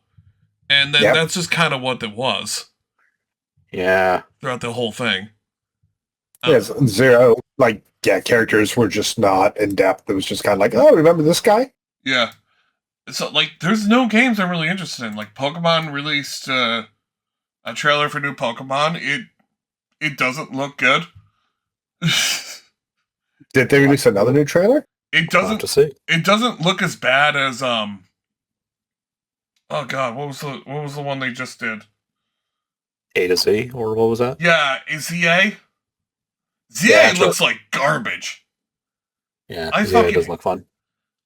Speaker 1: And then that's just kind of what it was.
Speaker 2: Yeah.
Speaker 1: Throughout the whole thing.
Speaker 3: Yes, zero, characters were just not in depth. It was just kind of like, oh, remember this guy?
Speaker 1: Yeah. So, like, there's no games I'm really interested in. Like, Pokemon released a trailer for new Pokemon. It doesn't look good.
Speaker 3: Did they release another new trailer?
Speaker 1: It doesn't look as bad as oh god, what was the one they just did?
Speaker 2: A to Z, or what was that?
Speaker 1: Yeah, ZA? ZA looks like garbage.
Speaker 2: Yeah, ZA doesn't look fun.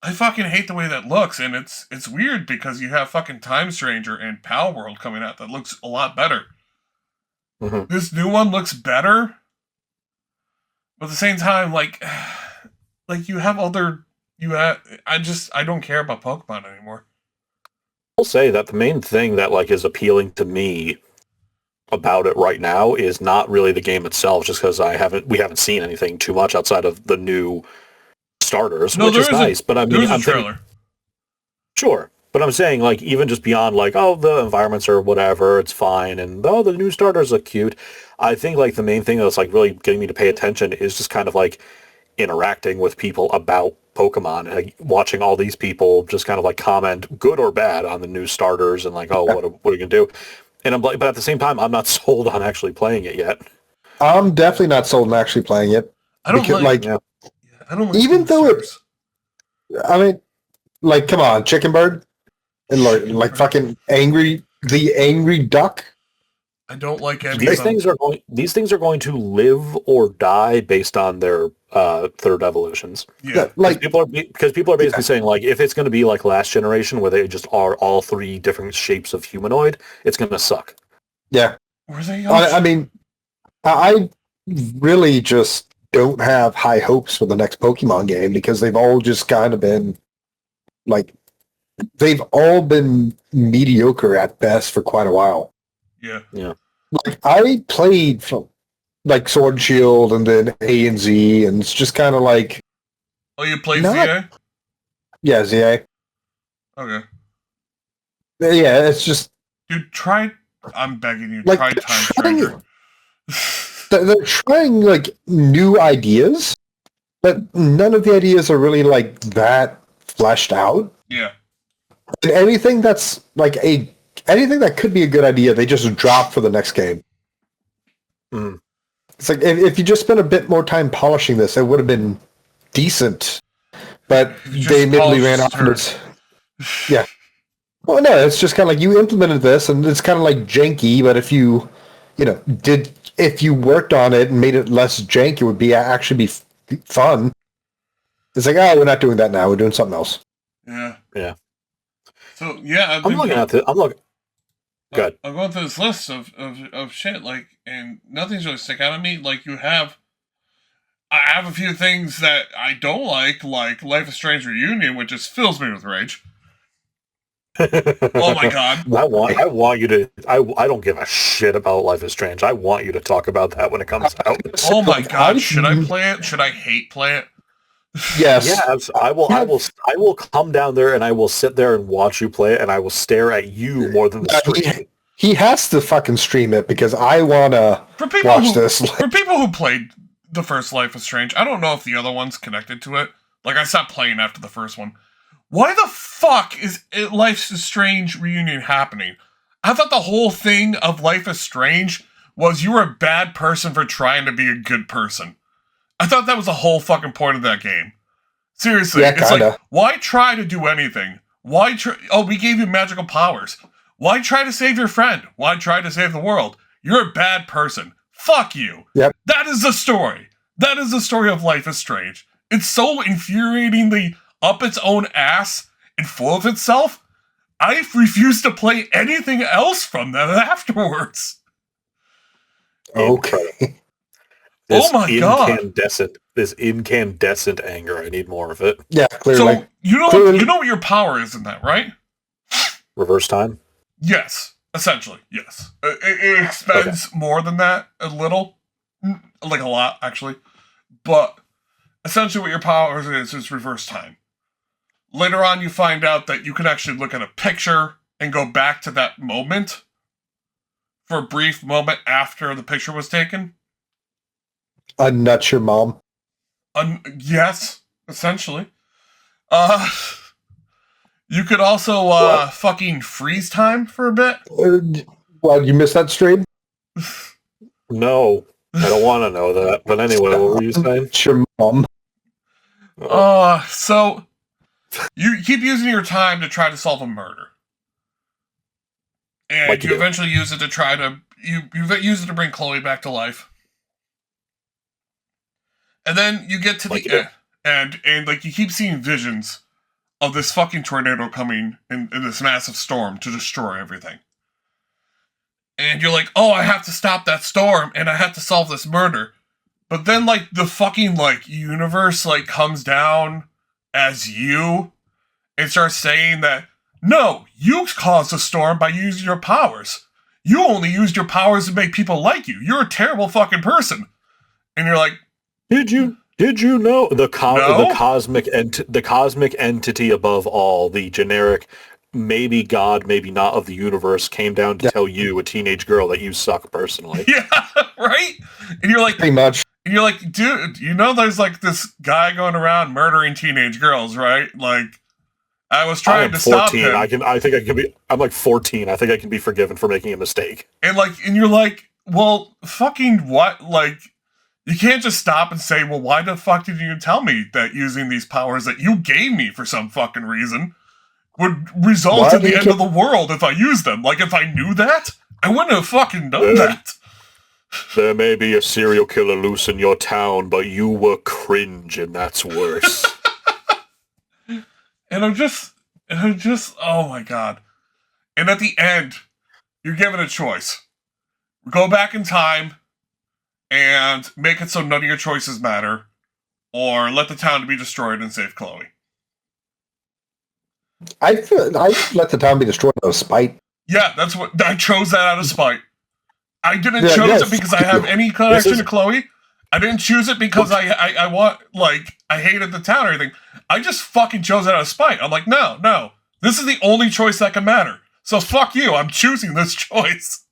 Speaker 1: I fucking hate the way that looks, and it's weird because you have fucking Time Stranger and Pal World coming out that looks a lot better.
Speaker 2: Mm-hmm.
Speaker 1: This new one looks better, but at the same time, like you have other, I don't care about Pokemon anymore.
Speaker 2: I'll say that the main thing that is appealing to me about it right now is not really the game itself, just because we haven't seen anything too much outside of the new starters, which is nice. But I mean, I'm trailer. Sure, but I'm saying even just beyond the environments or whatever, it's fine, and the new starters look cute. I think the main thing that's really getting me to pay attention is just kind of interacting with people about Pokemon, watching all these people just kind of comment, good or bad, on the new starters, and what are you gonna do? And I'm but at the same time, I'm not sold on actually playing it yet.
Speaker 3: I'm definitely not sold on actually playing it.
Speaker 1: I don't I don't like
Speaker 3: even though it's. I mean, come on, Chicken Bird, and fucking the angry duck.
Speaker 1: I don't like
Speaker 2: these things are going to live or die based on their third evolutions.
Speaker 1: Yeah,
Speaker 2: people are basically saying if it's going to be last generation where they just are all 3 different shapes of humanoid, it's going to suck.
Speaker 3: Yeah,
Speaker 1: were they?
Speaker 3: I mean, I really just don't have high hopes for the next Pokemon game because they've all just kind of been they've all been mediocre at best for quite a while.
Speaker 1: Yeah.
Speaker 3: I played from Sword and Shield and then A and Z, and it's just kind of
Speaker 1: oh, you played ZA?
Speaker 3: Yeah, ZA.
Speaker 1: Okay.
Speaker 3: Yeah, it's just...
Speaker 1: Dude, I'm begging you, try Time Stranger.
Speaker 3: They're trying, new ideas, but none of the ideas are really, that fleshed out.
Speaker 1: Yeah.
Speaker 3: And anything that's like anything that could be a good idea, they just drop for the next game.
Speaker 2: Mm.
Speaker 3: It's like if you just spent a bit more time polishing this, it would have been decent. But they immediately ran off and it's yeah. Well, no, it's just kind of like you implemented this, and it's kind of like janky. But if you worked on it and made it less janky, it would be fun. It's like, we're not doing that now. We're doing something else.
Speaker 1: Yeah.
Speaker 2: Yeah.
Speaker 1: So yeah,
Speaker 2: I'm looking at it. I'm looking. Good.
Speaker 1: I'm going through this list of shit, like, and nothing's really stick out at me. Like, I have a few things that I don't like Life is Strange Reunion, which just fills me with rage. Oh my god!
Speaker 2: I want you to. I don't give a shit about Life is Strange. I want you to talk about that when it comes out.
Speaker 1: Oh my god! Should I play it? Should I hate play it?
Speaker 3: Yes.
Speaker 2: Yes, I will. I will come down there and I will sit there and watch you play it, and I will stare at you more than the screen.
Speaker 3: He has to fucking stream it because I want to watch this.
Speaker 1: For people who played the first Life is Strange, I don't know if the other one's connected to it. Like, I stopped playing after the first one. Why the fuck is Life is Strange Reunion happening? I thought the whole thing of Life is Strange was you were a bad person for trying to be a good person. I thought that was the whole fucking point of that game. Seriously,
Speaker 3: yeah,
Speaker 1: it's
Speaker 3: kinda.
Speaker 1: like, why try to do anything? Why try? Oh, we gave you magical powers. Why try to save your friend? Why try to save the world? You're a bad person. Fuck you.
Speaker 3: Yep.
Speaker 1: That is the story. That is the story of Life is Strange. It's so infuriatingly up its own ass and full of itself. I refuse to play anything else from that afterwards.
Speaker 3: Okay.
Speaker 1: Oh my god!
Speaker 2: This incandescent anger. I need more of it.
Speaker 3: Yeah, clearly.
Speaker 1: So you know what your power is in that, right?
Speaker 2: Reverse time.
Speaker 1: Yes, essentially, yes. It expends more than that, a little, like a lot, actually. But essentially, what your power is reverse time. Later on, you find out that you can actually look at a picture and go back to that moment for a brief moment after the picture was taken.
Speaker 3: Nut your mom.
Speaker 1: Yes, essentially. You could also fucking freeze time for a bit.
Speaker 3: Well, you missed that stream?
Speaker 2: No, I don't want to know that. But anyway, what were you saying?
Speaker 3: Nut your mom.
Speaker 1: So you keep using your time to try to solve a murder. And
Speaker 2: Like
Speaker 1: you eventually use it to try to you use it to bring Chloe back to life. And then you get to the end, and like you keep seeing visions of this fucking tornado coming in this massive storm to destroy everything. And you're like, oh, I have to stop that storm, and I have to solve this murder. But then, like, the fucking, like, universe, like, comes down as you and starts saying that, no, you caused the storm by using your powers. You only used your powers to make people like you. You're a terrible fucking person. And you're like,
Speaker 2: Did you know the cosmic entity above all, the generic maybe God, maybe not of the universe, came down to tell you, a teenage girl, that you suck personally?
Speaker 1: Yeah, right? And you're like,
Speaker 3: pretty much.
Speaker 1: And you're like, dude, you know there's like this guy going around murdering teenage girls, right? Like, I was trying to stop him.
Speaker 2: I'm like 14. I think I can be forgiven for making a mistake.
Speaker 1: And you're like, well, fucking what? Like, you can't just stop and say, well, why the fuck did you tell me that using these powers that you gave me for some fucking reason would result in the end of the world if I used them? Like, if I knew that, I wouldn't have fucking done that.
Speaker 2: There may be a serial killer loose in your town, but you were cringe, and that's worse.
Speaker 1: And I'm just, oh my god. And at the end, you're given a choice. Go back in time and make it so none of your choices matter, or let the town be destroyed and save Chloe.
Speaker 3: I let the town be destroyed out of spite.
Speaker 1: Yeah, that's what I chose that out of spite. I didn't choose it because I have any connection to Chloe. I didn't choose it because I want, like, I hated the town or anything. I just fucking chose it out of spite. I'm like, no. This is the only choice that can matter. So fuck you. I'm choosing this choice.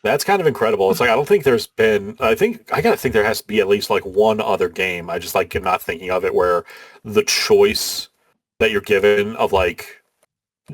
Speaker 2: That's kind of incredible. It's like, I gotta think there has to be at least like one other game. I just like am not thinking of it where the choice that you're given of like,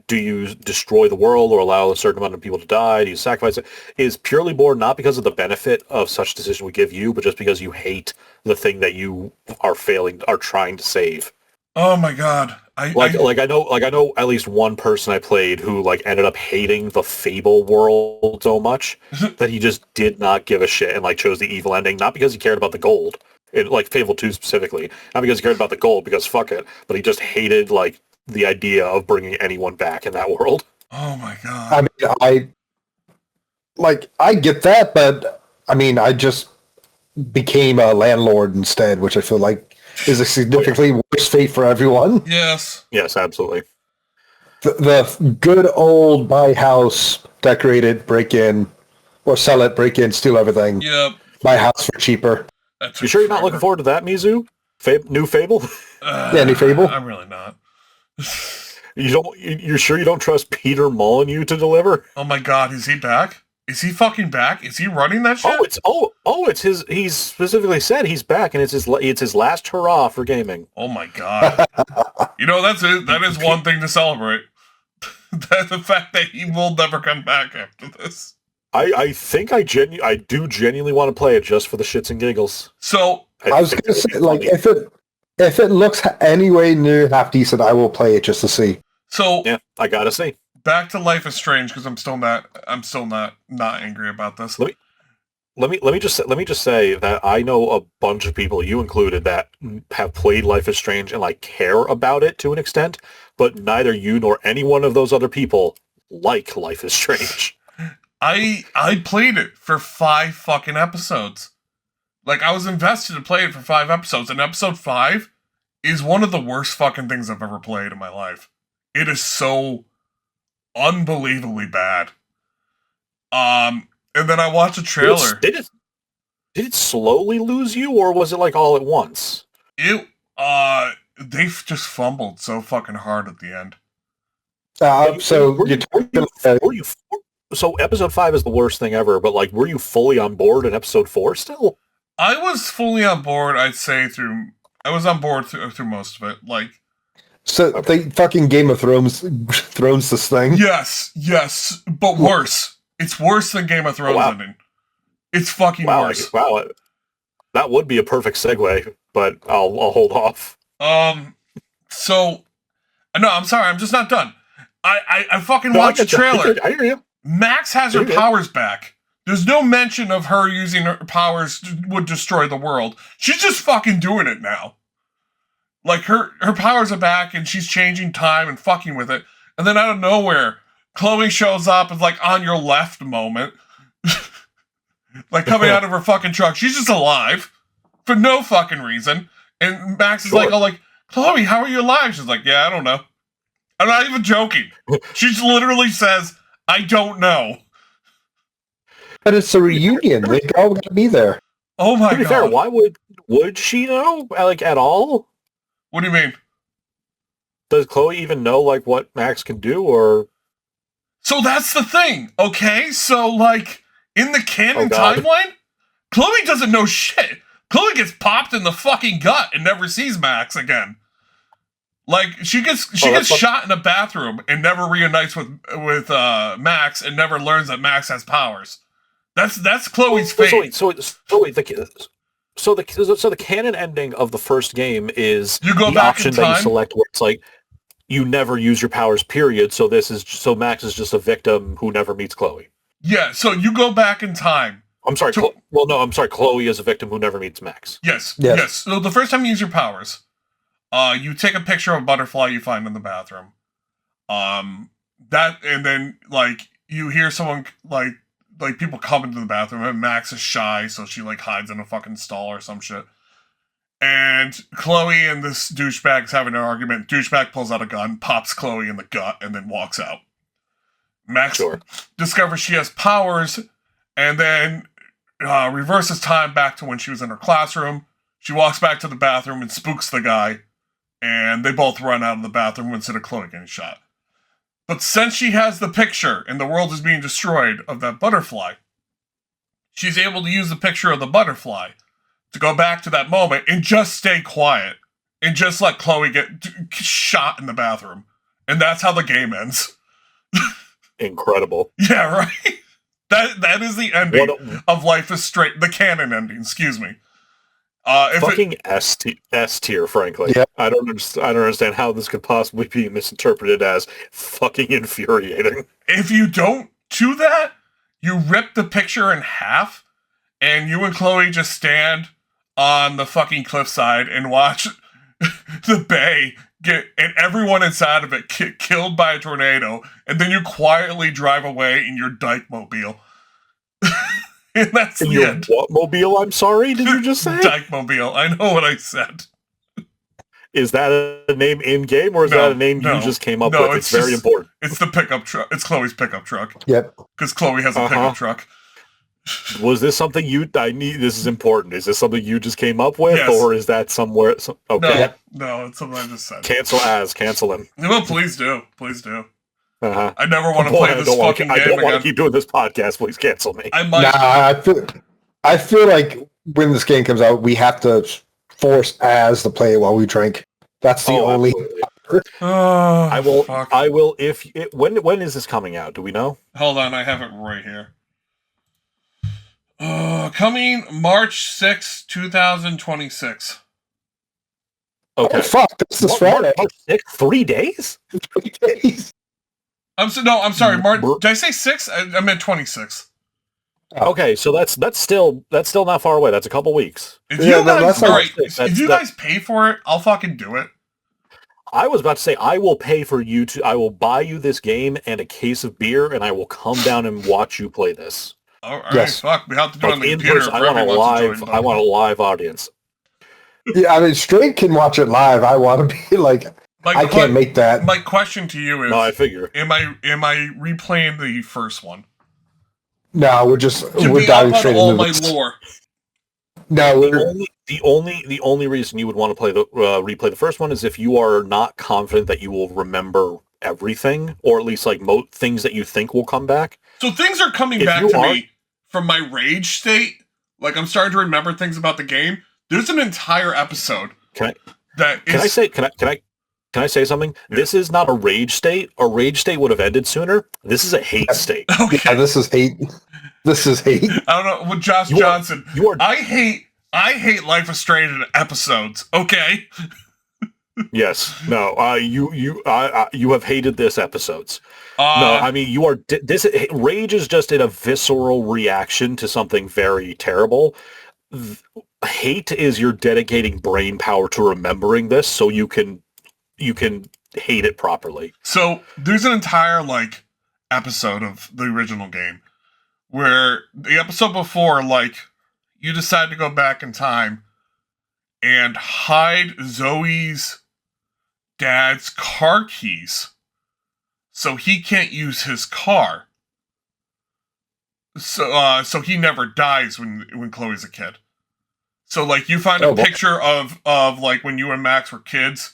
Speaker 2: do you destroy the world or allow a certain amount of people to die? Do you sacrifice it? Is purely born not because of the benefit of such decision would give you, but just because you hate the thing that you are trying to save.
Speaker 1: Oh my god. I
Speaker 2: know at least one person I played who like ended up hating the Fable world so much that he just did not give a shit and like chose the evil ending, not because he cared about the gold. Like Fable 2 specifically, not because he cared about the gold, because fuck it, but he just hated like the idea of bringing anyone back in that world.
Speaker 1: Oh my god.
Speaker 3: I mean, I get that, but I mean, I just became a landlord instead, which I feel like is a significantly worse fate for everyone.
Speaker 1: Yes.
Speaker 2: Yes, absolutely.
Speaker 3: The good old buy house, decorate it, break in, or sell it, break in, steal everything.
Speaker 1: Yep.
Speaker 3: Buy a house for cheaper.
Speaker 2: You sure you're not looking forward to that, Mizu? New Fable?
Speaker 3: Yeah, new Fable?
Speaker 1: I'm really not.
Speaker 2: You're sure you don't trust Peter Molyneux to deliver?
Speaker 1: Oh my god, is he back? Is he fucking back? Is he running that shit?
Speaker 2: It's his. He's specifically said he's back, and it's his last hurrah for gaming.
Speaker 1: Oh my god. You know, that's it. That is one thing to celebrate. That's the fact that he will never come back after this.
Speaker 2: I think I do genuinely want to play it just for the shits and giggles.
Speaker 1: So
Speaker 3: I was gonna say, like, if it looks any way near half decent, I will play it just to see.
Speaker 1: So
Speaker 2: yeah, I gotta see.
Speaker 1: Back to Life is Strange, because I'm still not angry about this.
Speaker 2: Let me just say that I know a bunch of people, you included, that have played Life is Strange and like care about it to an extent, but neither you nor any one of those other people like Life is Strange.
Speaker 1: I played it for 5 fucking episodes. Like, I was invested to play it for 5 episodes, and episode 5 is one of the worst fucking things I've ever played in my life. It is so unbelievably bad. And then I watched a trailer.
Speaker 2: Did it slowly lose you, or was it like all at once?
Speaker 1: They've just fumbled so fucking hard at the end.
Speaker 2: So episode 5 is the worst thing ever, but like, were you fully on board in episode 4 still?
Speaker 1: I was fully on board, I'd say, I was on board through most of it. Like,
Speaker 3: so they fucking Game of Thrones this thing.
Speaker 1: Yes, but worse. It's worse than Game of Thrones ending. It's fucking worse.
Speaker 2: Wow, that would be a perfect segue, but I'll hold off.
Speaker 1: So, no, I'm sorry, I'm just not done. I fucking watched the trailer.
Speaker 2: I hear you.
Speaker 1: Max has her powers back. There's no mention of her using her powers would destroy the world. She's just fucking doing it now. Like, her powers are back, and she's changing time and fucking with it. And then out of nowhere, Chloe shows up as, like, on your left moment. Like, coming out of her fucking truck. She's just alive. For no fucking reason. And Max is like, Chloe, how are you alive? She's like, yeah, I don't know. I'm not even joking. She just literally says, I don't know.
Speaker 3: But it's a reunion. They all gotta be there.
Speaker 1: Oh my god.
Speaker 2: To be fair, why would she know, like, at all?
Speaker 1: What do you mean?
Speaker 2: Does Chloe even know, like, what Max can do, or?
Speaker 1: So that's the thing, okay? So, like, in the canon timeline, Chloe doesn't know shit. Chloe gets popped in the fucking gut and never sees Max again. Like, she gets shot in a bathroom and never reunites with Max and never learns that Max has powers. That's Chloe's fate.
Speaker 2: So the canon ending of the first game is
Speaker 1: you go
Speaker 2: the
Speaker 1: back
Speaker 2: option
Speaker 1: in time?
Speaker 2: that you select where it's like you never use your powers, period. So Max is just a victim who never meets Chloe.
Speaker 1: Yeah, so you go back in time.
Speaker 2: I'm sorry. I'm sorry. Chloe is a victim who never meets Max.
Speaker 1: Yes. So the first time you use your powers, you take a picture of a butterfly you find in the bathroom. And then like you hear someone like people come into the bathroom, and Max is shy, so she like hides in a fucking stall or some shit. And Chloe and this douchebag's having an argument. Douchebag pulls out a gun, pops Chloe in the gut, and then walks out. Max discovers she has powers, and then reverses time back to when she was in her classroom. She walks back to the bathroom and spooks the guy, and they both run out of the bathroom instead of Chloe getting shot. But since she has the picture and the world is being destroyed of that butterfly, she's able to use the picture of the butterfly to go back to that moment and just stay quiet and just let Chloe get shot in the bathroom. And that's how the game ends.
Speaker 2: Incredible.
Speaker 1: Yeah, right? That is the ending of Life is Strange. The canon ending, excuse me.
Speaker 2: Fucking S tier, frankly.
Speaker 3: Yep.
Speaker 2: I don't understand how this could possibly be misinterpreted as fucking infuriating.
Speaker 1: If you don't do that, you rip the picture in half, and you and Chloe just stand on the fucking cliffside and watch the bay and everyone inside of it get killed by a tornado, and then you quietly drive away in your dyke mobile. And that's
Speaker 2: In
Speaker 1: the
Speaker 2: your
Speaker 1: end.
Speaker 2: what mobile, I'm sorry, did you just say?
Speaker 1: Dyke mobile. I know what I said.
Speaker 2: Is that a name in-game, or is that a name you just came up with? It's very important.
Speaker 1: It's the pickup truck. It's Chloe's pickup truck.
Speaker 3: Yep.
Speaker 1: Because Chloe has a pickup truck.
Speaker 2: Was this something this is important. Is this something you just came up with,
Speaker 1: Yes.
Speaker 2: or is that somewhere? Okay.
Speaker 1: No, it's something I just said.
Speaker 2: Cancel him.
Speaker 1: Well, please do. Please do.
Speaker 2: Uh-huh.
Speaker 1: I never want to play this fucking game
Speaker 2: I don't want to
Speaker 1: again.
Speaker 2: keep doing this podcast. Please cancel me.
Speaker 1: I might.
Speaker 3: Nah, I feel like when this game comes out, we have to force Az to play it while we drink. That's the only.
Speaker 2: Absolutely.
Speaker 1: Oh,
Speaker 2: I will.
Speaker 1: fuck.
Speaker 2: I will. When is this coming out? Do we know?
Speaker 1: Hold on, I have it right here. Coming March 6, 2026.
Speaker 2: Okay.
Speaker 3: Oh, fuck, that's this Friday.
Speaker 2: March 6th? 3 days?
Speaker 3: 3 days.
Speaker 1: I'm sorry, March. Did I say 6? I meant 26.
Speaker 2: Okay, so that's still not far away. That's a couple weeks.
Speaker 1: If you guys,
Speaker 3: that's
Speaker 1: all right,
Speaker 2: that's-
Speaker 1: if you guys pay for it, I'll fucking do it.
Speaker 2: I was about to say I will pay for you to. I will buy you this game and a case of beer, and I will come down and watch you play this.
Speaker 1: All right,
Speaker 3: Yes.
Speaker 1: fuck. We have to do it on
Speaker 2: Like
Speaker 1: the
Speaker 2: in
Speaker 1: computer.
Speaker 2: person,
Speaker 1: if
Speaker 2: I want a
Speaker 1: Revy wants to
Speaker 2: live.
Speaker 1: join,
Speaker 2: I want a live audience.
Speaker 3: Yeah, I mean, Straight can watch it live. I want to be like, I can't make that.
Speaker 1: My question to you is:
Speaker 2: No, I figure.
Speaker 1: Am I replaying the first one?
Speaker 3: No, we're
Speaker 1: To
Speaker 3: diving
Speaker 1: be up
Speaker 3: straight
Speaker 1: on all
Speaker 3: into
Speaker 1: my
Speaker 3: this.
Speaker 1: lore.
Speaker 3: No, we're
Speaker 2: The only reason you would want to play replay the first one is if you are not confident that you will remember everything, or at least like things that you think will come back.
Speaker 1: So things are coming
Speaker 2: If
Speaker 1: back
Speaker 2: you
Speaker 1: to
Speaker 2: are-
Speaker 1: me from my rage state. Like I'm starting to remember things about the game. There's an entire episode
Speaker 2: Can
Speaker 1: that is.
Speaker 2: I say something? This is not a rage state. A rage state would have ended sooner. This is a hate state.
Speaker 1: Okay.
Speaker 3: yeah, this is hate. This is hate.
Speaker 1: I don't know. With Josh
Speaker 2: You are-
Speaker 1: Johnson,
Speaker 2: you are-
Speaker 1: I hate Life is Strange in episodes. Okay.
Speaker 2: Yes. No. You have hated this episodes. No. I mean, you are. This rage is just in a visceral reaction to something very terrible. Hate is you're dedicating brain power to remembering this, so you can hate it properly.
Speaker 1: So there's an entire like episode of the original game where the episode before, like, you decide to go back in time and hide Zoe's dad's car keys so he can't use his car. So he never dies when Chloe's a kid. So like you find a picture of like when you and Max were kids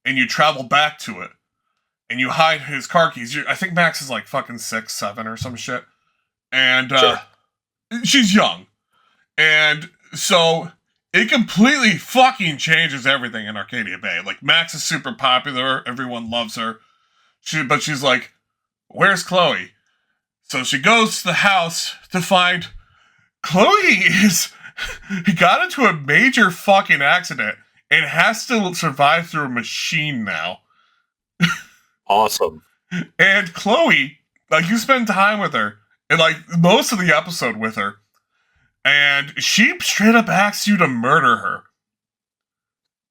Speaker 1: and you travel back to it and you hide his car keys. I think Max is like fucking 6, 7 or some shit. And
Speaker 2: Sure.
Speaker 1: She's young. And so it completely fucking changes everything in Arcadia Bay. Like Max is super popular, everyone loves her. But she's like, where's Chloe? So she goes to the house to find Chloe he got into a major fucking accident and has to survive through a machine now.
Speaker 2: Awesome.
Speaker 1: And Chloe, like, you spend time with her, and like most of the episode with her, and she straight up asks you to murder her.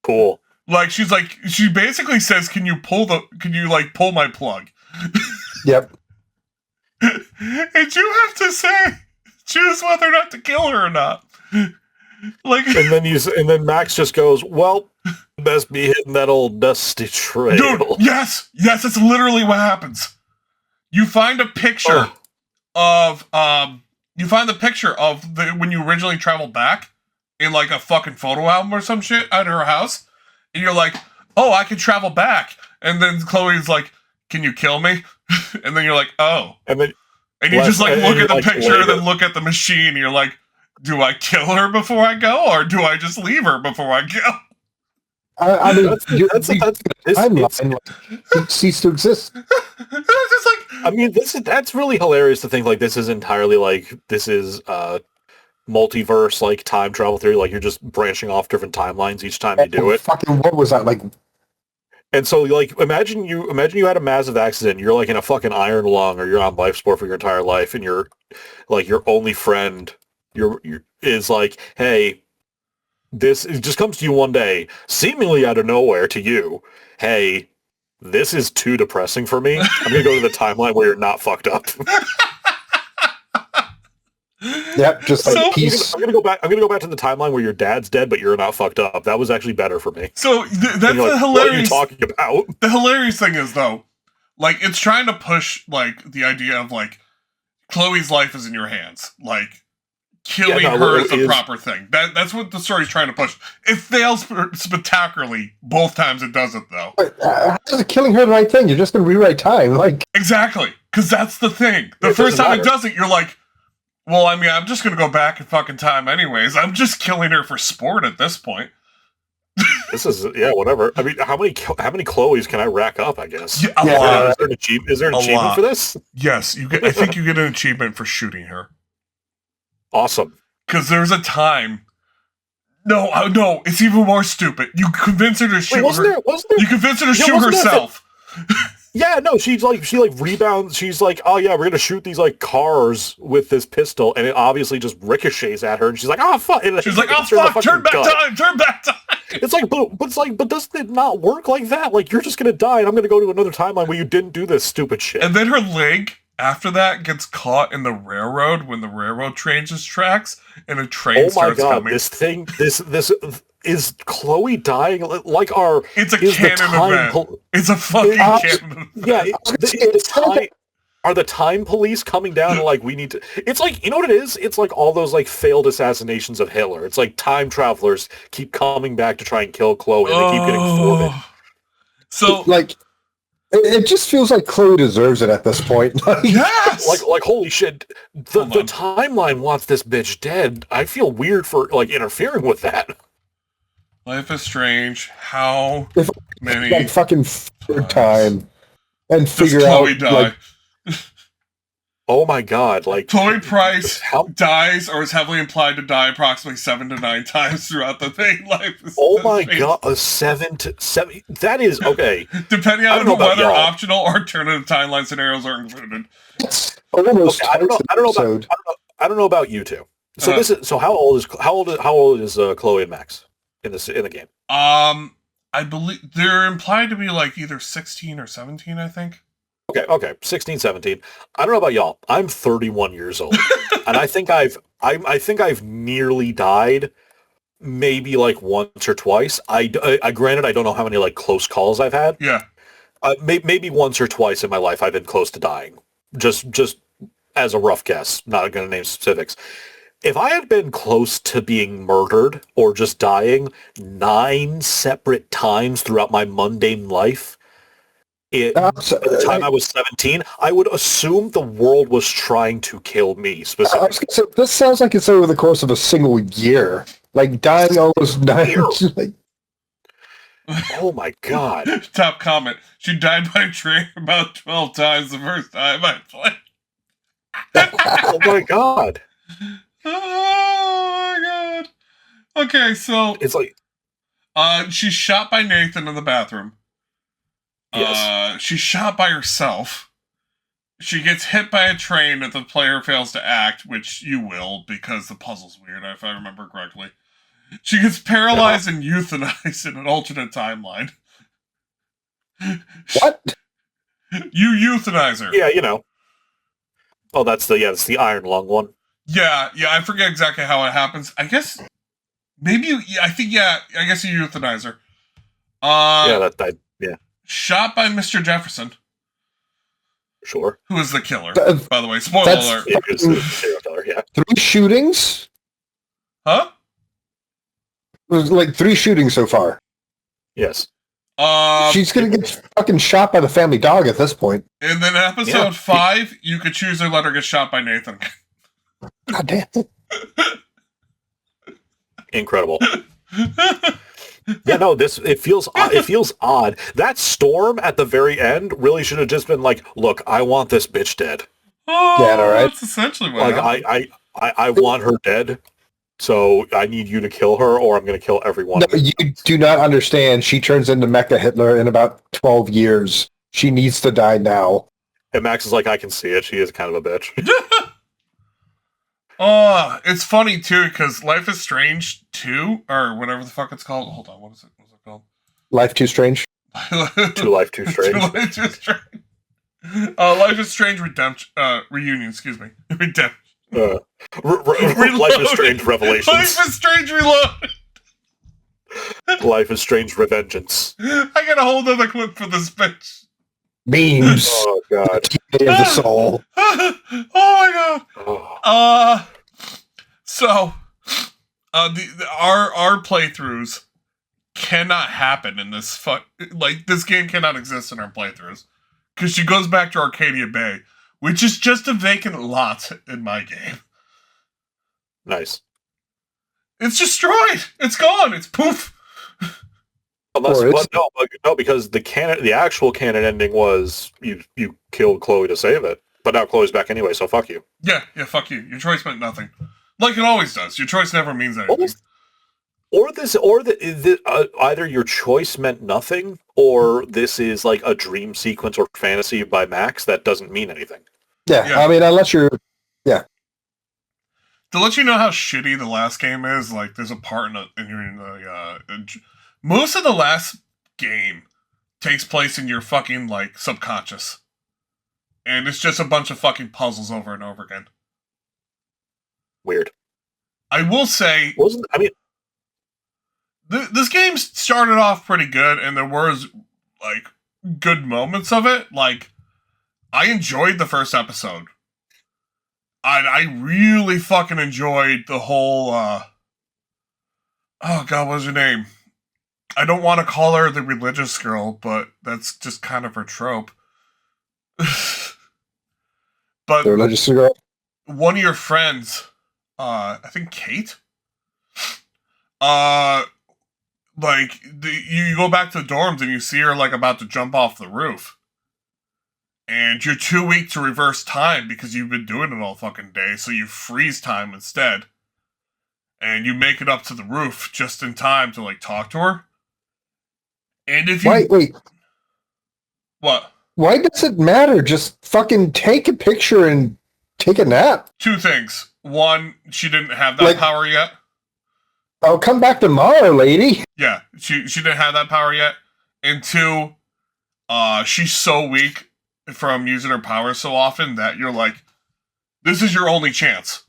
Speaker 2: Cool.
Speaker 1: Like she basically says, can you pull my plug?
Speaker 3: Yep.
Speaker 1: And you have to choose whether or not to kill her or not. Like,
Speaker 2: And then Max just goes, "Well, best be hitting that old dusty trail."
Speaker 1: dude, yes, that's literally what happens. You find a picture of when you originally traveled back in like a fucking photo album or some shit at her house, and you're like, "Oh, I can travel back." And then Chloe's like, "Can you kill me?" And then you're like, "Oh."
Speaker 2: And then
Speaker 1: And you just like look at the
Speaker 2: like,
Speaker 1: picture and
Speaker 2: later.
Speaker 1: then look at the machine, and you're like, do I kill her before I go, or do I just leave her before I go?
Speaker 3: I mean,
Speaker 2: That's this,
Speaker 3: timeline like, ceased to exist.
Speaker 1: It's just like,
Speaker 2: I mean, that's really hilarious to think like this is entirely like this is multiverse like time travel theory. Like you're just branching off different timelines each time you do it.
Speaker 3: Fucking what was that like?
Speaker 2: And so like imagine you had a massive accident. You're like in a fucking iron lung, or you're on life support for your entire life, and you're like your only friend is like, hey, this it just comes to you one day, seemingly out of nowhere to you. Hey, this is too depressing for me. I'm gonna go to the timeline where you're not fucked up.
Speaker 3: Yep, just like
Speaker 1: So-
Speaker 3: peace.
Speaker 2: I'm gonna go back to the timeline where your dad's dead, but you're not fucked up. That was actually better for me.
Speaker 1: so that's
Speaker 2: And you're
Speaker 1: the
Speaker 2: like,
Speaker 1: hilarious.
Speaker 2: what are you talking about?
Speaker 1: The hilarious thing is though, like it's trying to push like the idea of like Chloe's life is in your hands. Like killing
Speaker 2: Yeah, no,
Speaker 1: her
Speaker 2: it
Speaker 1: is a
Speaker 2: is-
Speaker 1: proper thing. That's what the story's trying to push. It fails spectacularly both times it does it though.
Speaker 3: But, how is killing her the right thing? You're just gonna rewrite time. Like,
Speaker 1: Exactly, because that's the thing. The
Speaker 2: It
Speaker 1: first
Speaker 2: doesn't
Speaker 1: time it
Speaker 2: matter.
Speaker 1: does it, you're like, well, I mean, I'm just gonna go back in fucking time anyways. I'm just killing her for sport at this point.
Speaker 2: This is whatever. I mean, how many Chloes can I rack up? I guess.
Speaker 1: Yeah, a
Speaker 3: Yeah,
Speaker 1: lot.
Speaker 2: Is there an
Speaker 1: A
Speaker 2: achievement
Speaker 1: lot.
Speaker 2: for this?
Speaker 1: Yes, you get. I think you get an achievement for shooting her.
Speaker 2: Awesome.
Speaker 1: Because there's a time. No, no, it's even more stupid. You convince her to shoot
Speaker 2: Wait, wasn't
Speaker 1: her.
Speaker 2: there? Wasn't there?
Speaker 1: You convince her to
Speaker 2: Yeah,
Speaker 1: shoot
Speaker 2: wasn't there-
Speaker 1: herself.
Speaker 2: Yeah, no. She rebounds. She's like, oh yeah, we're gonna shoot these like cars with this pistol, and it obviously just ricochets at her, and she's like, oh fuck. And
Speaker 1: She's like, oh
Speaker 2: hits her in the
Speaker 1: fuck,
Speaker 2: fucking
Speaker 1: turn back
Speaker 2: gut.
Speaker 1: time, turn back time.
Speaker 2: It's like, but doesn't it not work like that? Like you're just gonna die, and I'm gonna go to another timeline where you didn't do this stupid shit.
Speaker 1: And then her leg, after that, gets caught in the railroad when the railroad changes tracks, and a train
Speaker 2: Oh my
Speaker 1: starts
Speaker 2: god,
Speaker 1: coming.
Speaker 2: this is Chloe dying like our
Speaker 1: It's a
Speaker 2: is the
Speaker 1: canon
Speaker 2: time
Speaker 1: event.
Speaker 2: pol-
Speaker 1: It's a fucking
Speaker 3: Uh,
Speaker 1: canon event.
Speaker 2: yeah, are the time police coming down and like we need to it's like you know what it is? It's like all those like failed assassinations of Hitler. It's like time travelers keep coming back to try and kill Chloe and they keep getting thwarted.
Speaker 1: So,
Speaker 3: like, it just feels like Chloe deserves it at this point. Like,
Speaker 1: yes!
Speaker 2: Like holy shit, the
Speaker 1: Hold on.
Speaker 2: timeline wants this bitch dead. I feel weird for like interfering with that.
Speaker 1: Life is strange. How
Speaker 3: If-
Speaker 1: many
Speaker 3: like fucking third time, and
Speaker 1: does
Speaker 3: figure
Speaker 1: Chloe
Speaker 3: out
Speaker 1: die?
Speaker 3: like
Speaker 2: Oh my god, like
Speaker 1: Chloe Price
Speaker 2: how
Speaker 1: dies or is heavily implied to die approximately 7 to 9 times throughout the thing. Life is
Speaker 2: oh my
Speaker 1: strange.
Speaker 2: god, a 7 to 7 that is okay.
Speaker 1: Depending
Speaker 2: I
Speaker 1: on
Speaker 2: don't know about
Speaker 1: whether
Speaker 2: y'all.
Speaker 1: optional or alternative timeline scenarios are included.
Speaker 3: it's almost
Speaker 2: Okay, I don't know
Speaker 3: twice an
Speaker 2: about
Speaker 3: episode.
Speaker 2: I don't know about you two. So
Speaker 1: Uh,
Speaker 2: this is so how old is Chloe and Max in the game?
Speaker 1: I believe they're implied to be like either 16 or 17, I think.
Speaker 2: Okay, 16, 17. I don't know about y'all. I'm 31 years old, and I think I've nearly died, maybe like once or twice. I granted I don't know how many like close calls I've had.
Speaker 1: Yeah.
Speaker 2: Maybe once or twice in my life I've been close to dying. Just as a rough guess, not going to name specifics. If I had been close to being murdered or just dying 9 separate times throughout my mundane life, by the time I was 17, I would assume the world was trying to kill me
Speaker 3: I
Speaker 2: specifically.
Speaker 3: was gonna say, this sounds like it's over the course of a single year. Like dying almost 9.
Speaker 2: Year.
Speaker 3: Like,
Speaker 2: Oh my god.
Speaker 1: Top comment. She died by train about 12 times the first time I played.
Speaker 2: Oh my god.
Speaker 1: Oh my god. Okay, so
Speaker 2: It's like,
Speaker 1: she's shot by Nathan in the bathroom.
Speaker 2: yes.
Speaker 1: She's shot by herself. She gets hit by a train if the player fails to act, which you will because the puzzle's weird, if I remember correctly. She gets paralyzed and euthanized in an alternate timeline.
Speaker 3: what?
Speaker 1: You euthanize her.
Speaker 2: Yeah, you know. Oh, that's the iron lung one.
Speaker 1: Yeah, I forget exactly how it happens. I guess maybe I guess you euthanize her.
Speaker 2: Yeah,
Speaker 1: Shot by Mr. Jefferson,
Speaker 2: sure.
Speaker 1: who is the killer,
Speaker 3: Th-
Speaker 1: by the way. Spoiler
Speaker 3: that's-
Speaker 1: alert.
Speaker 2: Yeah, it's the serial killer, yeah.
Speaker 3: 3 shootings?
Speaker 1: Huh?
Speaker 3: There's like 3 shootings so far.
Speaker 2: Yes.
Speaker 3: She's gonna get fucking shot by the family dog at this point.
Speaker 1: And then episode
Speaker 2: Yeah.
Speaker 1: 5, you could choose to let her get shot by Nathan.
Speaker 3: God damn.
Speaker 2: Incredible. Yeah, no, it feels odd. That storm at the very end really should have just been like, look, I want this bitch dead.
Speaker 3: Yeah, all
Speaker 1: Oh,
Speaker 3: right.
Speaker 1: that's essentially what
Speaker 2: Like
Speaker 1: happened.
Speaker 2: I want her dead. So I need you to kill her, or I'm going to kill everyone.
Speaker 3: No, you do not understand. She turns into Mecha Hitler in about 12 years. She needs to die now.
Speaker 2: And Max is like, I can see it. She is kind of a bitch.
Speaker 1: Oh, it's funny too because Life is Strange 2 or whatever the fuck it's called. Hold on, what is it? What's it called?
Speaker 3: Life Too Strange.
Speaker 2: Too Life, Too Strange.
Speaker 1: Life is Strange. Life is Strange Redemption. Reunion. Excuse me. Redemption.
Speaker 2: Life is Strange Revelations.
Speaker 1: Life is Strange Reloaded.
Speaker 2: Life is Strange Revengeance.
Speaker 1: I got a whole other clip for this bitch.
Speaker 3: Memes.
Speaker 2: Oh god.
Speaker 3: Of the soul.
Speaker 1: Oh my god.
Speaker 2: Oh.
Speaker 1: So, our playthroughs cannot happen in this this game cannot exist in our playthroughs because she goes back to Arcadia Bay, which is just a vacant lot in my game.
Speaker 2: Nice.
Speaker 1: It's destroyed. It's gone. It's poof.
Speaker 2: Unless, no, because the actual canon ending was you killed Chloe to save it, but now Chloe's back anyway, so fuck you.
Speaker 1: Yeah, fuck you. Your choice meant nothing. Like it always does. Your choice never means anything.
Speaker 2: Either your choice meant nothing, or this is like a dream sequence or fantasy by Max that doesn't mean anything.
Speaker 3: Yeah, I mean, unless you're...
Speaker 1: To let you know how shitty the last game is, like, there's a part most of the last game takes place in your fucking, like, subconscious. And it's just a bunch of fucking puzzles over and over again.
Speaker 2: Weird.
Speaker 1: I will say... this game started off pretty good, and there was, like, good moments of it. Like, I enjoyed the first episode. I really fucking enjoyed the whole, oh god, what's her name? I don't want to call her the religious girl, but that's just kind of her trope. But
Speaker 3: The religious girl?
Speaker 1: One of your friends, I think Kate, you go back to the dorms and you see her, like, about to jump off the roof. And you're too weak to reverse time because you've been doing it all fucking day, so you freeze time instead. And you make it up to the roof just in time to, like, talk to her. And if you...
Speaker 3: Wait.
Speaker 1: What?
Speaker 3: Why does it matter? Just fucking take a picture and take a nap.
Speaker 1: Two things. One, she didn't have that power yet.
Speaker 3: I'll come back tomorrow, lady.
Speaker 1: Yeah, she didn't have that power yet. And two, she's so weak from using her powers so often that you're like, this is your only chance.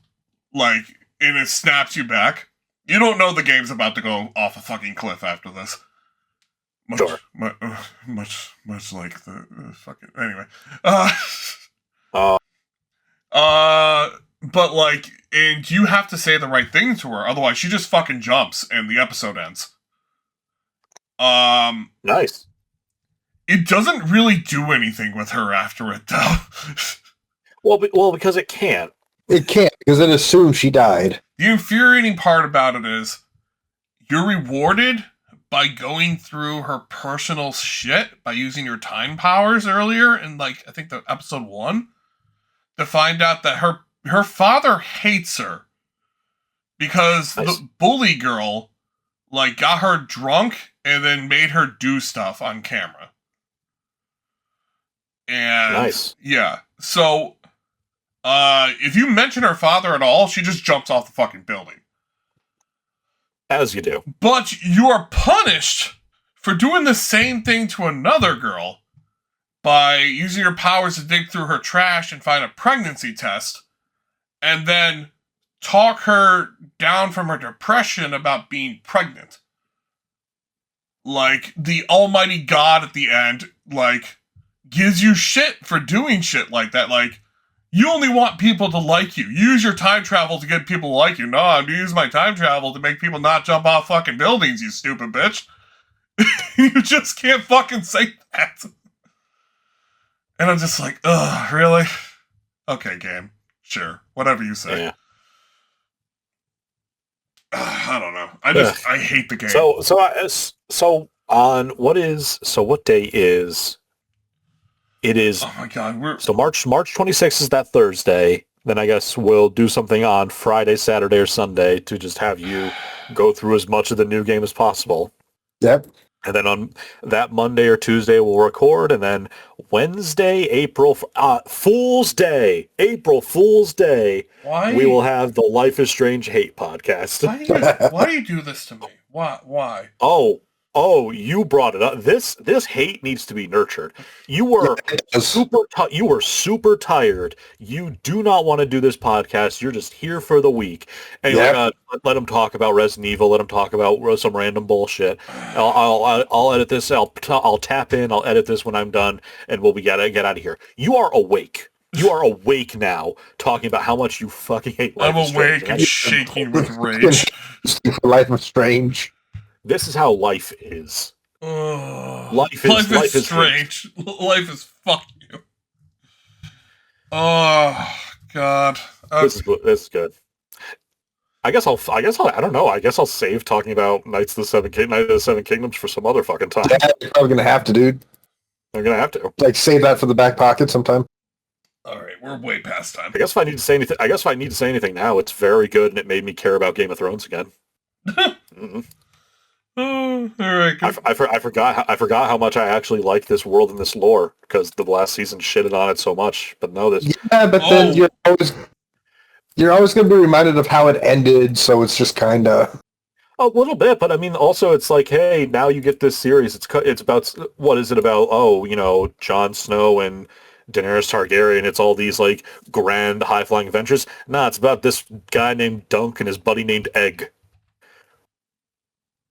Speaker 1: Like, and it snaps you back. You don't know the game's about to go off a fucking cliff after this. Much like the fucking... Anyway. But, like, and you have to say the right thing to her, otherwise she just fucking jumps and the episode ends.
Speaker 2: Nice.
Speaker 1: It doesn't really do anything with her after it, though.
Speaker 2: Well, because it can't.
Speaker 3: It can't, because it assumes she died.
Speaker 1: The infuriating part about it is you're rewarded by going through her personal shit by using your time powers earlier in, like, I think the episode 1 to find out that her father hates her because the bully girl, like, got her drunk and then made her do stuff on camera. And
Speaker 2: nice.
Speaker 1: Yeah. So, if you mention her father at all, she just jumps off the fucking building.
Speaker 2: As you do.
Speaker 1: But you are punished for doing the same thing to another girl by using your powers to dig through her trash and find a pregnancy test, and then talk her down from her depression about being pregnant. Like, the almighty God at the end, like, gives you shit for doing shit like that. Like, you only want people to like you. Use your time travel to get people to like you. No, I'm gonna use my time travel to make people not jump off fucking buildings, you stupid bitch. You just can't fucking say that. And I'm just like, ugh, really? Okay, game. Sure. Whatever you say. I don't know. I hate the game.
Speaker 2: What day is? It is.
Speaker 1: Oh my god,
Speaker 2: So March 26th is that Thursday. Then I guess we'll do something on Friday, Saturday, or Sunday to just have you go through as much of the new game as possible.
Speaker 3: Yep.
Speaker 2: And then on that Monday or Tuesday, we'll record. And then Wednesday, April Fool's Day,
Speaker 1: why
Speaker 2: we will have the Life is Strange Hate podcast.
Speaker 1: Why do you do this to me? Why?
Speaker 2: Oh, you brought it up. This hate needs to be nurtured. You were super tired. You do not want to do this podcast. You're just here for the week. And you're like, let them talk about Resident Evil. Let them talk about some random bullshit. I'll edit this. I'll tap in. I'll edit this when I'm done, and we'll get out of here. You are awake. You are awake now, talking about how much you fucking hate Life
Speaker 1: I'm
Speaker 2: is Strange.
Speaker 1: awake and shaking with rage.
Speaker 3: Life is Strange.
Speaker 2: This is how life is. Life is
Speaker 1: strange. Life is fuck you. Oh god.
Speaker 2: This is good. I don't know. I guess I'll save talking about Night of the Seven Kingdoms for some other fucking time.
Speaker 3: Yeah, you're probably gonna have to, dude.
Speaker 2: I'm gonna have to.
Speaker 3: Like, save that for the back pocket sometime.
Speaker 1: All right, we're way past time.
Speaker 2: I guess if I need to say anything now, it's very good, and it made me care about Game of Thrones again. Mm-hmm.
Speaker 1: Oh, all right. Good.
Speaker 2: I forgot how much I actually like this world and this lore because the last season shitted on it so much. But no, this.
Speaker 3: Yeah, but then you're always going to be reminded of how it ended. So it's just kind of
Speaker 2: a little bit. But I mean, also it's like, hey, now you get this series. It's about what is it about? Oh, Jon Snow and Daenerys Targaryen. It's all these like grand high flying adventures. Nah, it's about this guy named Dunk and his buddy named Egg.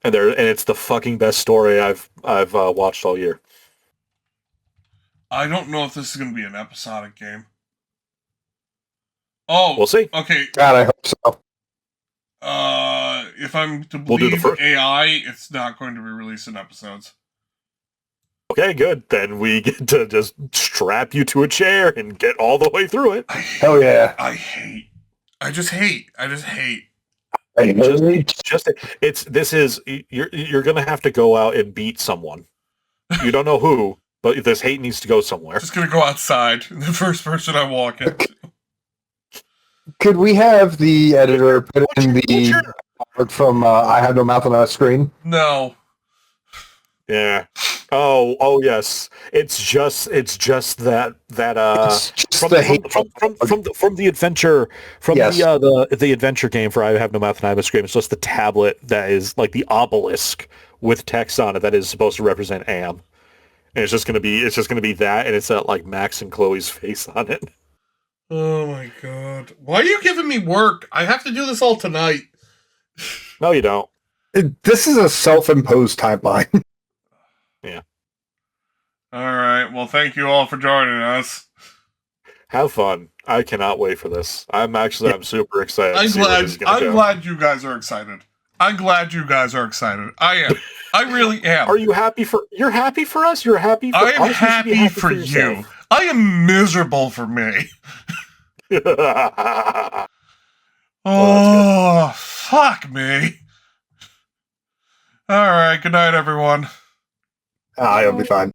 Speaker 2: And it's the fucking best story I've watched all year.
Speaker 1: I don't know if this is going to be an episodic game. Oh,
Speaker 2: we'll see.
Speaker 1: Okay.
Speaker 3: God, I hope so.
Speaker 1: If I'm to believe AI, it's not going to be released in episodes.
Speaker 2: Okay, good. Then we get to just strap you to a chair and get all the way through it.
Speaker 3: Hell yeah!
Speaker 1: I just hate.
Speaker 2: You're gonna have to go out and beat someone. You don't know who, but this hate needs to go somewhere.
Speaker 1: Just gonna go outside. The first person I walk into.
Speaker 3: Could we have the editor put in the from I Have No Mouth on a Screen?
Speaker 1: No.
Speaker 2: Yeah. Oh yes. It's just that from the adventure the adventure game for I Have No Mouth and I Have a Scream. It's just the tablet that is like the obelisk with text on it that is supposed to represent Am. And it's just gonna be that, and it's like Max and Chloe's face on it.
Speaker 1: Oh my god. Why are you giving me work? I have to do this all tonight.
Speaker 2: No, you don't.
Speaker 3: This is a self-imposed timeline.
Speaker 2: Yeah.
Speaker 1: Alright, well thank you all for joining us.
Speaker 2: Have fun. I cannot wait for this. I'm super excited.
Speaker 1: I'm glad you guys are excited. I am. I really am.
Speaker 2: Are you happy you're happy for us? You're happy for
Speaker 1: I am happy for you. I am miserable for me. Oh, fuck me. Alright, good night everyone.
Speaker 3: I'll be fine.